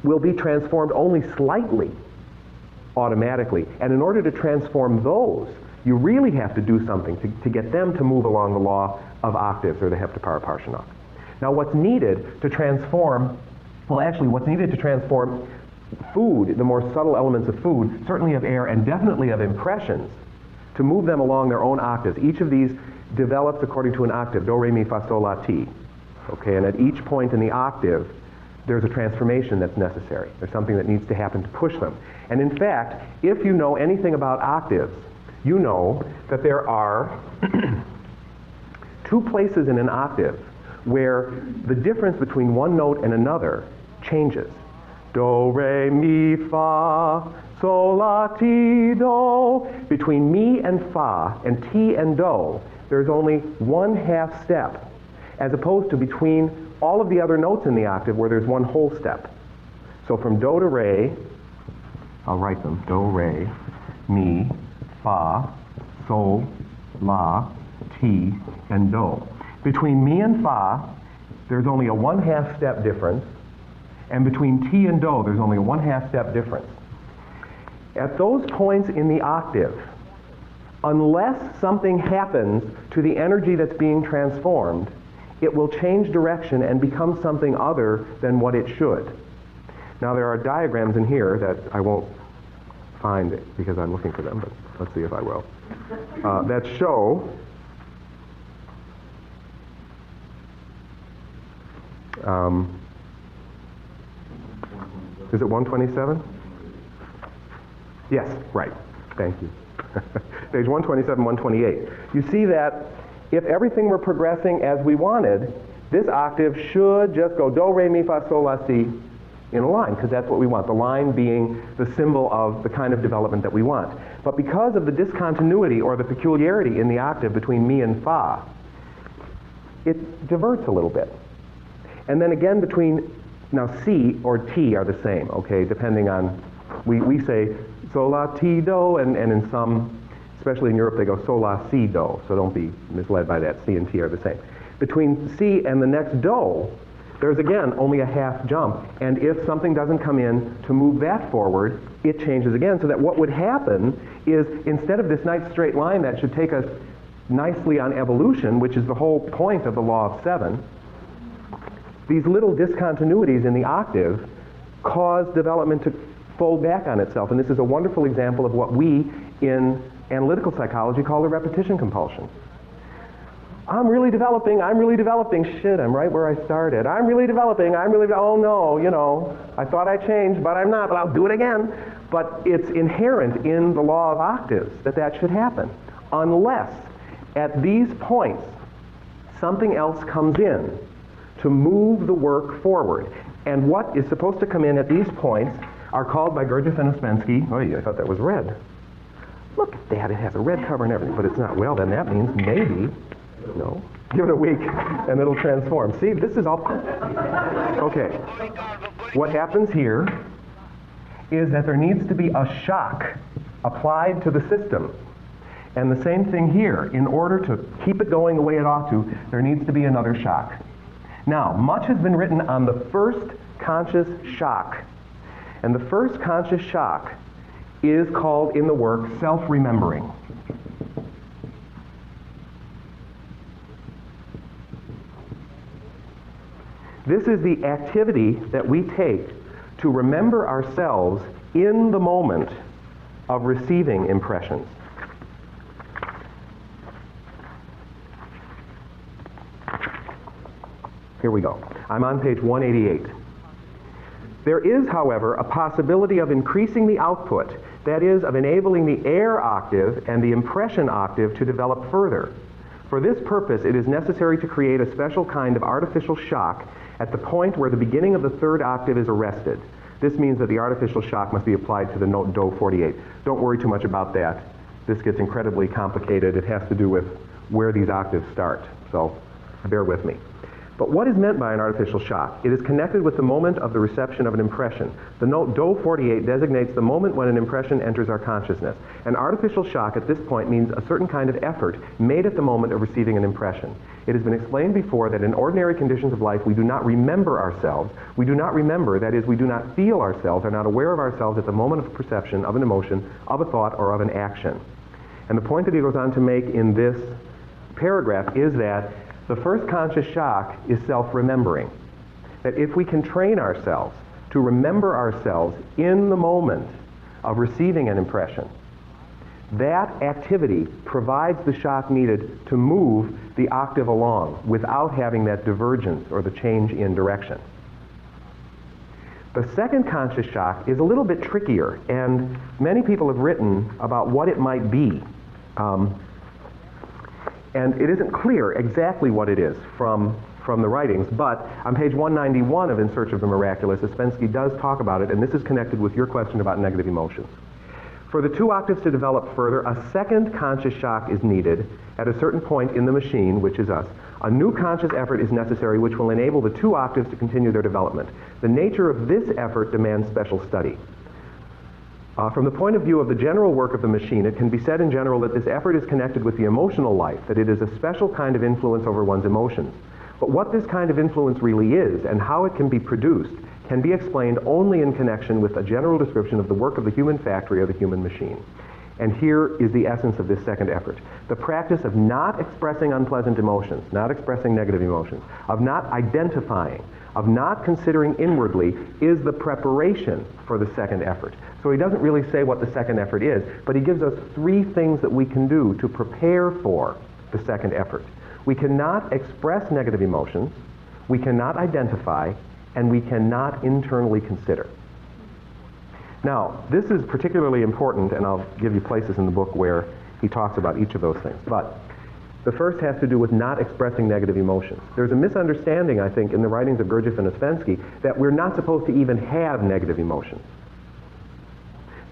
will be transformed only slightly, automatically. And in order to transform those, you really have to do something to get them to move along the law of octaves, or the heptaparaparshinok. Now what's needed to transform, what's needed to transform food, the more subtle elements of food, certainly of air and definitely of impressions, to move them along their own octaves. Each of these develops according to an octave, do, re, mi, fa, sol, la, ti. Okay, and at each point in the octave, there's a transformation that's necessary. There's something that needs to happen to push them. And in fact, if you know anything about octaves, you know that there are two places in an octave where the difference between one note and another changes. Do, re, mi, fa, sol, la, ti, do. Between mi and fa and ti and do, there's only 1/2 step, as opposed to between all of the other notes in the octave where there's one whole step. So from do to re, I'll write them, do, re, mi, fa, sol, la, ti, and do. Between mi and fa, there's only a 1/2 step difference, and between ti and do, there's only a 1/2 step difference. At those points in the octave, unless something happens to the energy that's being transformed, it will change direction and become something other than what it should. Now there are diagrams in here that I won't find because I'm looking for them, but let's see if I will, that show is it 127? Yes, right. Thank you. Page 127, 128. You see that if everything were progressing as we wanted, this octave should just go do, re, mi, fa, sol, la, si in a line, because that's what we want, the line being the symbol of the kind of development that we want. But because of the discontinuity or the peculiarity in the octave between mi and fa, it diverts a little bit. And then again between, now si or ti are the same, okay, depending on, we say sol, la, ti, do, and in some, especially in Europe, they go sol, la, si, do, so don't be misled by that. Si and ti are the same. Between si and the next do, there's again only a 1/2 jump, and if something doesn't come in to move that forward, it changes again, so that what would happen is instead of this nice straight line that should take us nicely on evolution, which is the whole point of the law of 7, these little discontinuities in the octave cause development to fold back on itself, and this is a wonderful example of what we in analytical psychology call the repetition compulsion. I'm really developing, shit, I'm right where I started. I'm really developing, oh no, I thought I changed, but I'm not, but I'll do it again. But it's inherent in the law of octaves that should happen, unless at these points something else comes in to move the work forward. And what is supposed to come in at these points are called by Gurdjieff and Ouspensky, oh yeah, I thought that was red. Look at that, it has a red cover and everything, but it's not. Well, then that means maybe, no, give it a week and it'll transform. See, this is all, okay. What happens here is that there needs to be a shock applied to the system. And the same thing here. In order to keep it going the way it ought to, there needs to be another shock. Now, much has been written on the first conscious shock. And the first conscious shock is called in the work self-remembering. This is the activity that we take to remember ourselves in the moment of receiving impressions. Here we go. I'm on page 188. There is, however, a possibility of increasing the output, that is, of enabling the air octave and the impression octave to develop further. For this purpose, it is necessary to create a special kind of artificial shock at the point where the beginning of the third octave is arrested. This means that the artificial shock must be applied to the note Do 48. Don't worry too much about that. This gets incredibly complicated. It has to do with where these octaves start, so bear with me. But what is meant by an artificial shock? It is connected with the moment of the reception of an impression. The note Do 48 designates the moment when an impression enters our consciousness. An artificial shock at this point means a certain kind of effort made at the moment of receiving an impression. It has been explained before that in ordinary conditions of life we do not remember ourselves. We do not remember, that is, we do not feel ourselves, are not aware of ourselves at the moment of perception, of an emotion, of a thought, or of an action. And the point that he goes on to make in this paragraph is that The first conscious shock is self-remembering. That if we can train ourselves to remember ourselves in the moment of receiving an impression, that activity provides the shock needed to move the octave along without having that divergence or the change in direction. The second conscious shock is a little bit trickier, and many people have written about what it might be. And it isn't clear exactly what it is from the writings, but on page 191 of In Search of the Miraculous, Ouspensky does talk about it, and this is connected with your question about negative emotions. For the two octaves to develop further, a second conscious shock is needed at a certain point in the machine, which is us. A new conscious effort is necessary which will enable the two octaves to continue their development. The nature of this effort demands special study. From the point of view of the general work of the machine, it can be said in general that this effort is connected with the emotional life, that it is a special kind of influence over one's emotions. But what this kind of influence really is and how it can be produced can be explained only in connection with a general description of the work of the human factory or the human machine. And here is the essence of this second effort. The practice of not expressing unpleasant emotions, not expressing negative emotions, of not identifying, of not considering inwardly, is the preparation for the second effort. So he doesn't really say what the second effort is, but he gives us three things that we can do to prepare for the second effort. We cannot express negative emotions, we cannot identify, and we cannot internally consider. Now, this is particularly important, and I'll give you places in the book where he talks about each of those things. But the first has to do with not expressing negative emotions. There's a misunderstanding, I think, in the writings of Gurdjieff and Ouspensky that we're not supposed to even have negative emotions.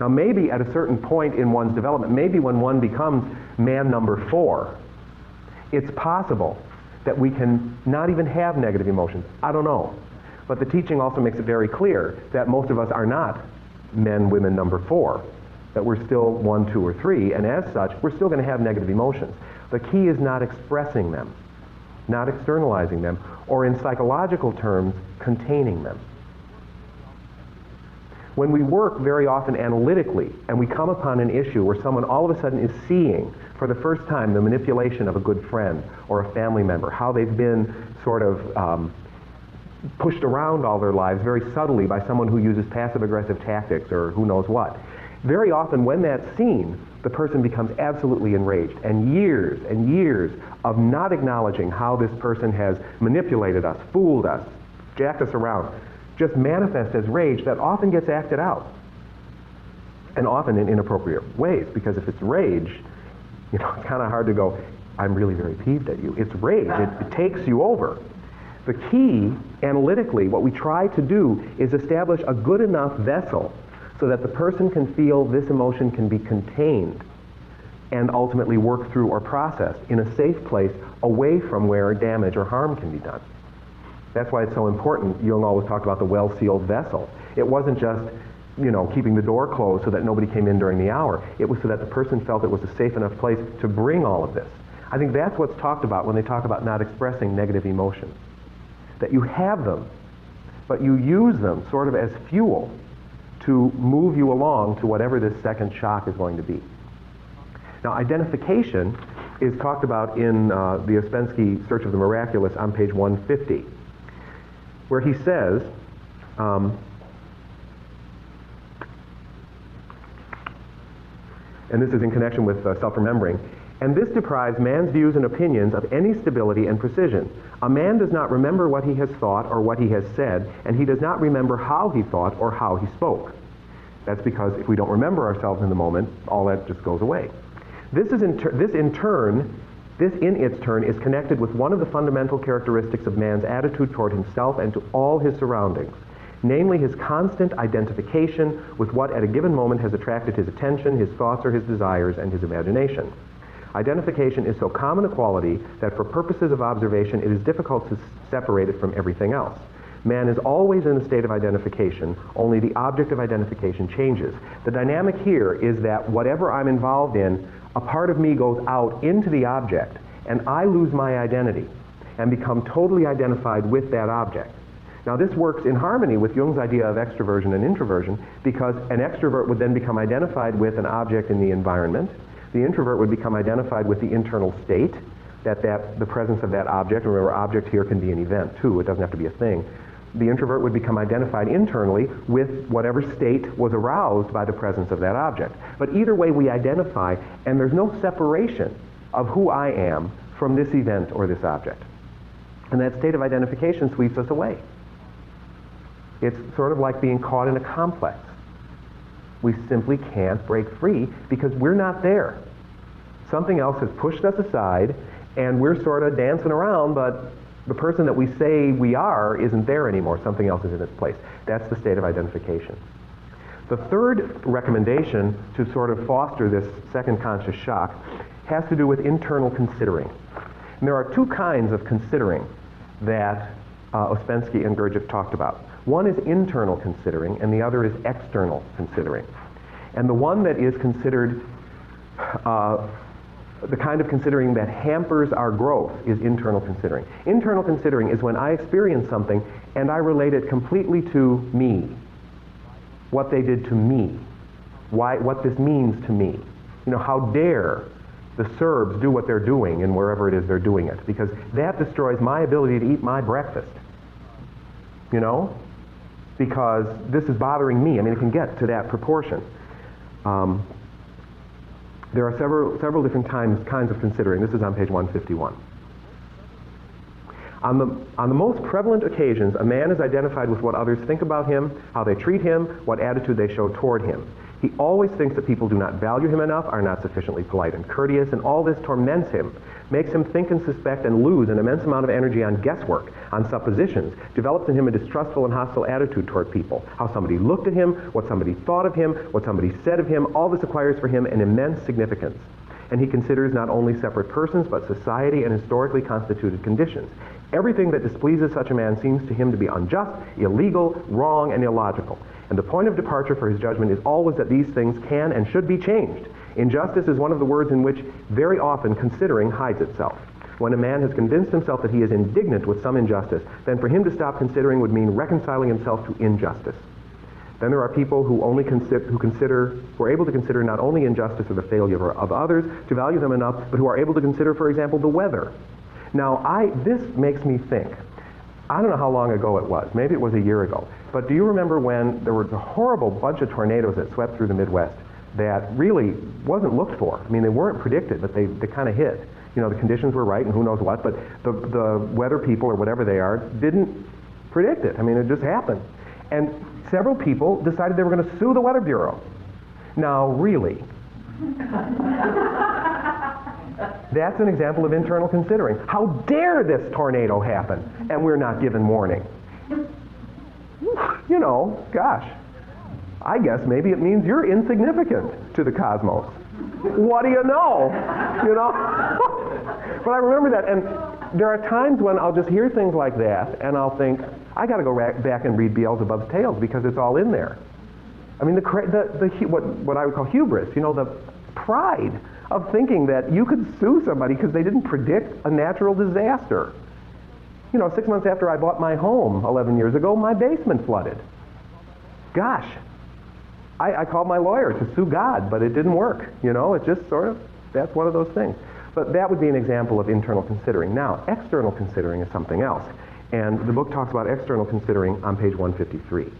Now, maybe at a certain point in one's development, maybe when one becomes man number 4, it's possible that we can not even have negative emotions. I don't know. But the teaching also makes it very clear that most of us are not men, women number 4, that we're still 1, 2, or 3, and as such, we're still going to have negative emotions. The key is not expressing them, not externalizing them, or in psychological terms, containing them. When we work very often analytically, and we come upon an issue where someone all of a sudden is seeing for the first time the manipulation of a good friend or a family member, how they've been sort of pushed around all their lives very subtly by someone who uses passive-aggressive tactics or who knows what. Very often when that's seen, the person becomes absolutely enraged, and years of not acknowledging how this person has manipulated us, fooled us, jacked us around, just manifest as rage that often gets acted out, and often in inappropriate ways, because if it's rage, it's kind of hard to go, I'm really very peeved at you. It's rage. It takes you over. The key, analytically, what we try to do is establish a good enough vessel so that the person can feel this emotion can be contained and ultimately worked through or processed in a safe place away from where damage or harm can be done. That's why it's so important. Jung always talked about the well-sealed vessel. It wasn't just, keeping the door closed so that nobody came in during the hour. It was so that the person felt it was a safe enough place to bring all of this. I think that's what's talked about when they talk about not expressing negative emotions. That you have them, but you use them sort of as fuel to move you along to whatever this second shock is going to be. Now, identification is talked about in the Ouspensky Search of the Miraculous on page 150, where he says, and this is in connection with self-remembering, and this deprives man's views and opinions of any stability and precision. A man does not remember what he has thought or what he has said, and he does not remember how he thought or how he spoke. That's because if we don't remember ourselves in the moment, all that just goes away. This in its turn is connected with one of the fundamental characteristics of man's attitude toward himself and to all his surroundings, namely his constant identification with what at a given moment has attracted his attention, his thoughts or his desires, and his imagination. Identification is so common a quality that for purposes of observation it is difficult to separate it from everything else. Man is always in a state of identification, only the object of identification changes. The dynamic here is that whatever I'm involved in, a part of me goes out into the object, and I lose my identity and become totally identified with that object. Now this works in harmony with Jung's idea of extroversion and introversion, because an extrovert would then become identified with an object in the environment. The introvert would become identified with the internal state that the presence of that object, remember object here can be an event too, it doesn't have to be a thing, the introvert would become identified internally with whatever state was aroused by the presence of that object. But either way we identify, and there's no separation of who I am from this event or this object. And that state of identification sweeps us away. It's sort of like being caught in a complex. We simply can't break free because we're not there. Something else has pushed us aside, and we're sort of dancing around, but the person that we say we are isn't there anymore. Something else is in its place. That's the state of identification. The third recommendation to sort of foster this second conscious shock has to do with internal considering. And there are two kinds of considering that Ouspensky and Gurdjieff talked about. One is internal considering, and the other is external considering. And the one that is considered the kind of considering that hampers our growth is internal considering. Internal considering is when I experience something and I relate it completely to me, what they did to me, what this means to me. You know, how dare the Serbs do what they're doing and wherever it is they're doing it, because that destroys my ability to eat my breakfast. You know? Because this is bothering me. I mean, it can get to that proportion. There are several different kinds of considering. This is on page 151. On the most prevalent occasions, a man is identified with what others think about him, how they treat him, what attitude they show toward him. He always thinks that people do not value him enough, are not sufficiently polite and courteous, and all this torments him, makes him think and suspect and lose an immense amount of energy on guesswork, on suppositions, develops in him a distrustful and hostile attitude toward people, how somebody looked at him, what somebody thought of him, what somebody said of him, all this acquires for him an immense significance. And he considers not only separate persons, but society and historically constituted conditions. Everything that displeases such a man seems to him to be unjust, illegal, wrong, and illogical. And the point of departure for his judgment is always that these things can and should be changed. Injustice is one of the words in which very often considering hides itself. When a man has convinced himself that he is indignant with some injustice, then for him to stop considering would mean reconciling himself to injustice. Then there are people who are able to consider not only injustice or the failure of others to value them enough, but who are able to consider, for example, the weather. Now, this makes me think. I don't know how long ago it was. Maybe it was a year ago. But do you remember when there was a horrible bunch of tornadoes that swept through the Midwest that really wasn't looked for? I mean, they weren't predicted, but they kind of hit. You know, the conditions were right and who knows what, but the weather people or whatever they are didn't predict it. I mean, it just happened. And several people decided they were going to sue the Weather Bureau. Now, really? That's an example of internal considering. How dare this tornado happen and we're not given warning? You know, gosh, I guess maybe it means you're insignificant to the cosmos. What do you know? You know? But I remember that, and there are times when I'll just hear things like that and I'll think, I got to go back and read Beelzebub's Tales because it's all in there. I mean, what I would call hubris, you know, the pride of thinking that you could sue somebody because they didn't predict a natural disaster. You know, 6 months after I bought my home 11 years ago, my basement flooded. Gosh, I called my lawyer to sue God, but it didn't work. You know, it just sort of, that's one of those things. But that would be an example of internal considering. Now, external considering is something else. And the book talks about external considering on page 153.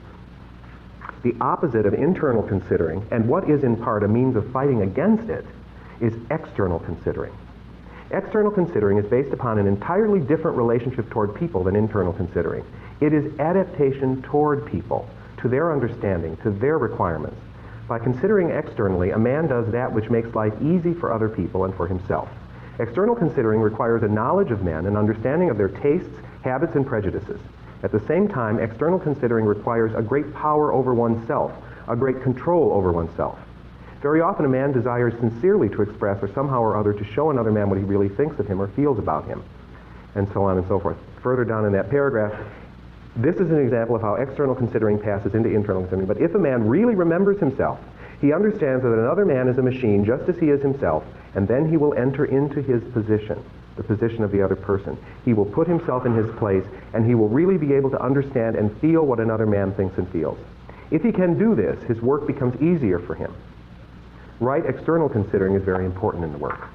The opposite of internal considering, and what is in part a means of fighting against it, is external considering. External considering is based upon an entirely different relationship toward people than internal considering. It is adaptation toward people, to their understanding, to their requirements. By considering externally, a man does that which makes life easy for other people and for himself. External considering requires a knowledge of men, an understanding of their tastes, habits, and prejudices. At the same time, external considering requires a great power over oneself, a great control over oneself. Very often a man desires sincerely to express or somehow or other to show another man what he really thinks of him or feels about him, and so on and so forth. Further down in that paragraph, this is an example of how external considering passes into internal considering. But if a man really remembers himself, he understands that another man is a machine just as he is himself, and then he will enter into his position, the position of the other person. He will put himself in his place, and he will really be able to understand and feel what another man thinks and feels. If he can do this, his work becomes easier for him. Right external considering is very important in the work.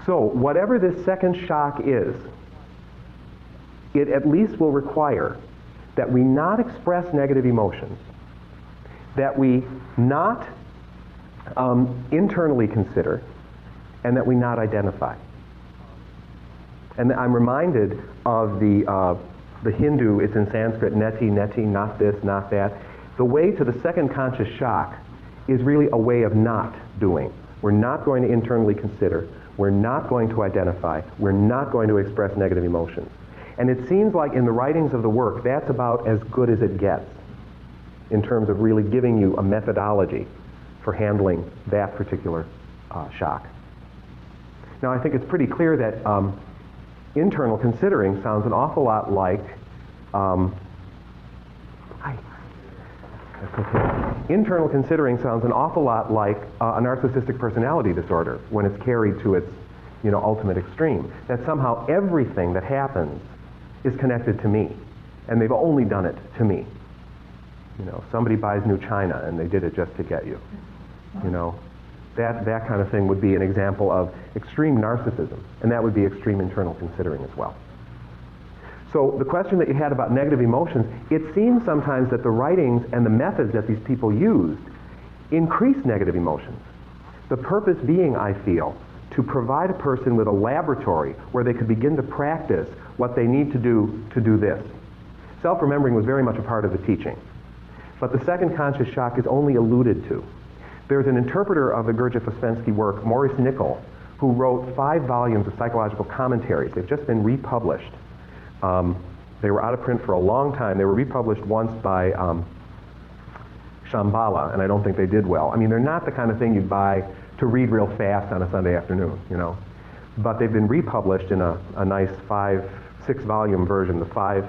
So whatever this second shock is, it at least will require that we not express negative emotions, that we not internally consider, and that we not identify. And I'm reminded of the Hindu, it's in Sanskrit, neti, neti, not this, not that. The way to the second conscious shock is really a way of not doing. We're not going to internally consider. We're not going to identify. We're not going to express negative emotions. And it seems like in the writings of the work, that's about as good as it gets in terms of really giving you a methodology for handling that particular shock. Now, I think it's pretty clear that internal considering sounds an awful lot like internal considering sounds an awful lot like a narcissistic personality disorder when it's carried to its, ultimate extreme. That somehow everything that happens is connected to me, and they've only done it to me. Somebody buys new china and they did it just to get you. That kind of thing would be an example of extreme narcissism, and that would be extreme internal considering as well. So the question that you had about negative emotions, it seems sometimes that the writings and the methods that these people used increase negative emotions. The purpose being, I feel, to provide a person with a laboratory where they could begin to practice what they need to do this. Self-remembering was very much a part of the teaching. But the second conscious shock is only alluded to. There's an interpreter of the Gurdjieff-Ouspensky work, Maurice Nicoll, who wrote 5 volumes of psychological commentaries. They've just been republished. They were out of print for a long time. They were republished once by Shambhala, and I don't think they did well. I mean, they're not the kind of thing you'd buy to read real fast on a Sunday afternoon, But they've been republished in a nice 6-volume version, the 5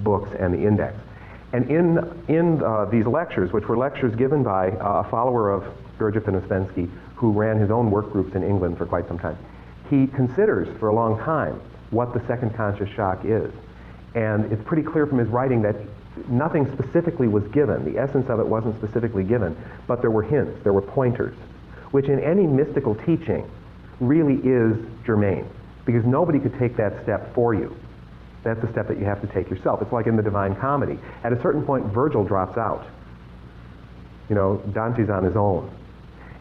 books and the index. And in these lectures, which were lectures given by a follower of Gurdjieff and Ouspensky, who ran his own work groups in England for quite some time, he considers for a long time what the second conscious shock is. And it's pretty clear from his writing that nothing specifically was given. The essence of it wasn't specifically given, but there were hints, there were pointers, which in any mystical teaching really is germane, because nobody could take that step for you. That's a step that you have to take yourself. It's like in the Divine Comedy. At a certain point, Virgil drops out. Dante's on his own.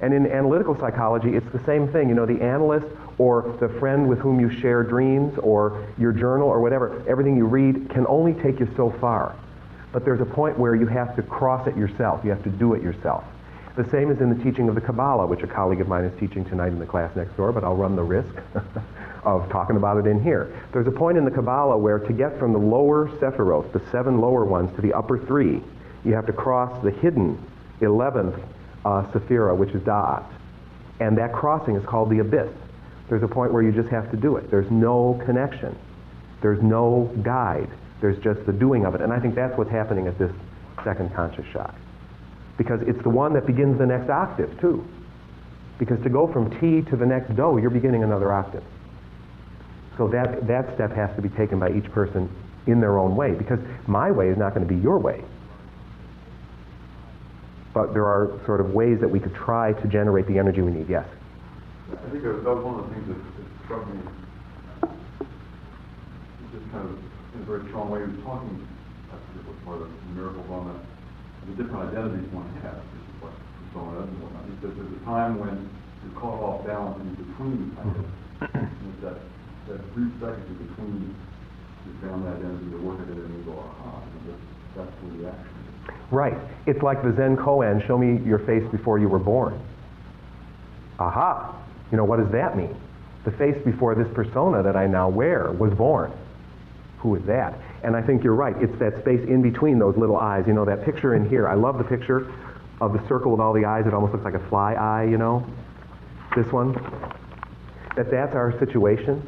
And in analytical psychology, it's the same thing. The analyst or the friend with whom you share dreams or your journal or whatever, everything you read can only take you so far. But there's a point where you have to cross it yourself. You have to do it yourself. The same is in the teaching of the Kabbalah, which a colleague of mine is teaching tonight in the class next door, but I'll run the risk of talking about it in here. There's a point in the Kabbalah where to get from the lower Sephiroth, the 7 lower ones, to the upper 3, you have to cross the hidden 11th Sephira, which is Da'at. And that crossing is called the abyss. There's a point where you just have to do it. There's no connection. There's no guide. There's just the doing of it. And I think that's what's happening at this second conscious shock. Because it's the one that begins the next octave, too. Because to go from T to the next Do, you're beginning another octave. So that step has to be taken by each person in their own way, because my way is not going to be your way. But there are sort of ways that we could try to generate the energy we need. Yes? I think that was one of the things that struck me just kind of in a very strong way. He was talking, I forget what part of the miracles on the different identities one has, which is what persona and whatnot. He says there's a time when you're caught off balance and you're between identities. And it's that brief second in between you found that identity, you work at it, and you go, aha, and that's the reaction. Right. It's like the Zen koan, show me your face before you were born. Aha. What does that mean? The face before this persona that I now wear was born. Who is that? And I think you're right. It's that space in between those little eyes. That picture in here. I love the picture of the circle with all the eyes. It almost looks like a fly eye, This one. That's our situation.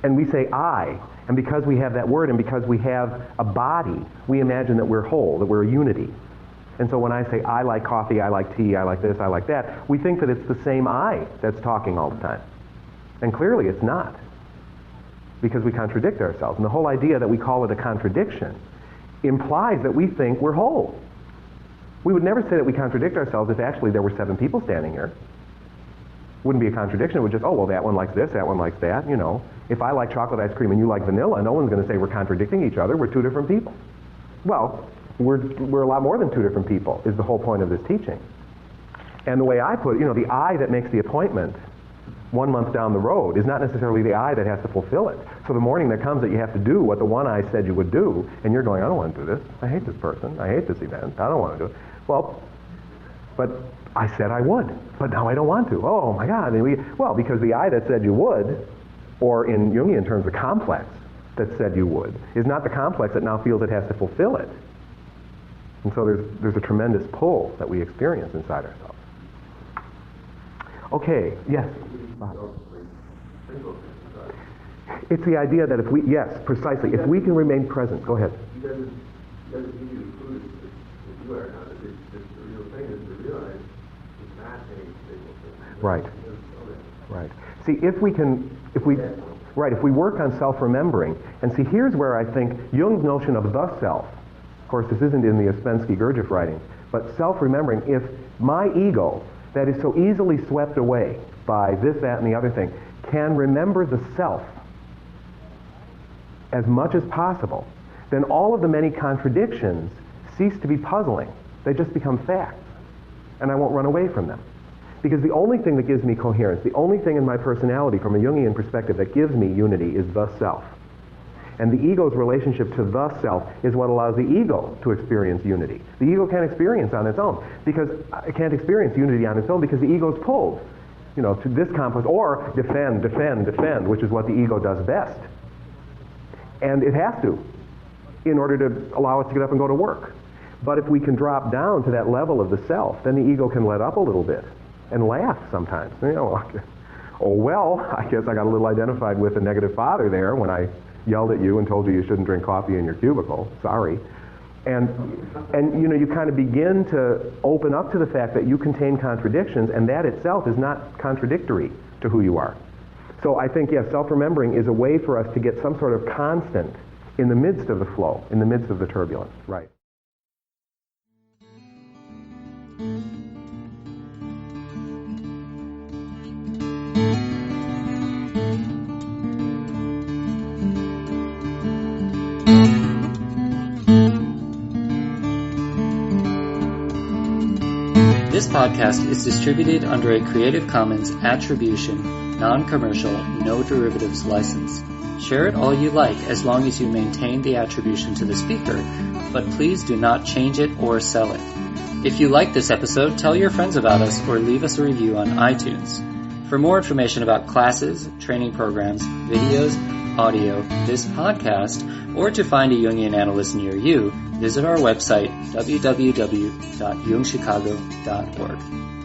And we say I. And because we have that word and because we have a body, we imagine that we're whole, that we're a unity. And so when I say I like coffee, I like tea, I like this, I like that, we think that it's the same I that's talking all the time. And clearly it's not, because we contradict ourselves. And the whole idea that we call it a contradiction implies that we think we're whole. We would never say that we contradict ourselves if actually there were 7 people standing here. Wouldn't be a contradiction. It would just, oh, well, that one likes this, that one likes that, you know. If I like chocolate ice cream and you like vanilla, no one's going to say we're contradicting each other. We're two different people. Well, we're a lot more than two different people, is the whole point of this teaching. And the way I put it, you know, the I that makes the appointment 1 month down the road is not necessarily the I that has to fulfill it. So the morning that comes that you have to do what the one I said you would do, and you're going, I don't want to do this. I hate this person. I hate this event. I don't want to do it. Well, but I said I would, but now I don't want to. Oh my God. And well, because the I that said you would, or in Jungian terms, the complex that said you would, is not the complex that now feels it has to fulfill it. And so there's a tremendous pull that we experience inside ourselves. Okay, yes? It's the idea that if we, yes, precisely, if we can remain present, go ahead. He doesn't need you to prove that you are not. The real thing is to realize it's not any stable thing. Right. Right. See, if we work on self-remembering, and see, here's where I think Jung's notion of the self, of course, this isn't in the Ouspensky Gurdjieff writings, but self-remembering, if my ego, that is so easily swept away by this, that, and the other thing, can remember the self as much as possible, then all of the many contradictions cease to be puzzling. They just become facts, and I won't run away from them. Because the only thing that gives me coherence, the only thing in my personality from a Jungian perspective that gives me unity is the self. And the ego's relationship to the self is what allows the ego to experience unity. The ego can't experience on its own, because it can't experience unity on its own because the ego's pulled, you know, to this complex, or defend, which is what the ego does best. And it has to, in order to allow us to get up and go to work. But if we can drop down to that level of the self, then the ego can let up a little bit and laugh sometimes. You know, oh well, I guess I got a little identified with a negative father there when I yelled at you and told you you shouldn't drink coffee in your cubicle. Sorry. And you know, you kind of begin to open up to the fact that you contain contradictions, and that itself is not contradictory to who you are. So I think, yes, self-remembering is a way for us to get some sort of constant in the midst of the flow, in the midst of the turbulence. Right. This podcast is distributed under a Creative Commons Attribution, Non-Commercial, No Derivatives license. Share it all you like as long as you maintain the attribution to the speaker, but please do not change it or sell it. If you like this episode, tell your friends about us or leave us a review on iTunes. For more information about classes, training programs, videos, audio, this podcast, or to find a Jungian analyst near you, visit our website, www.jungchicago.org.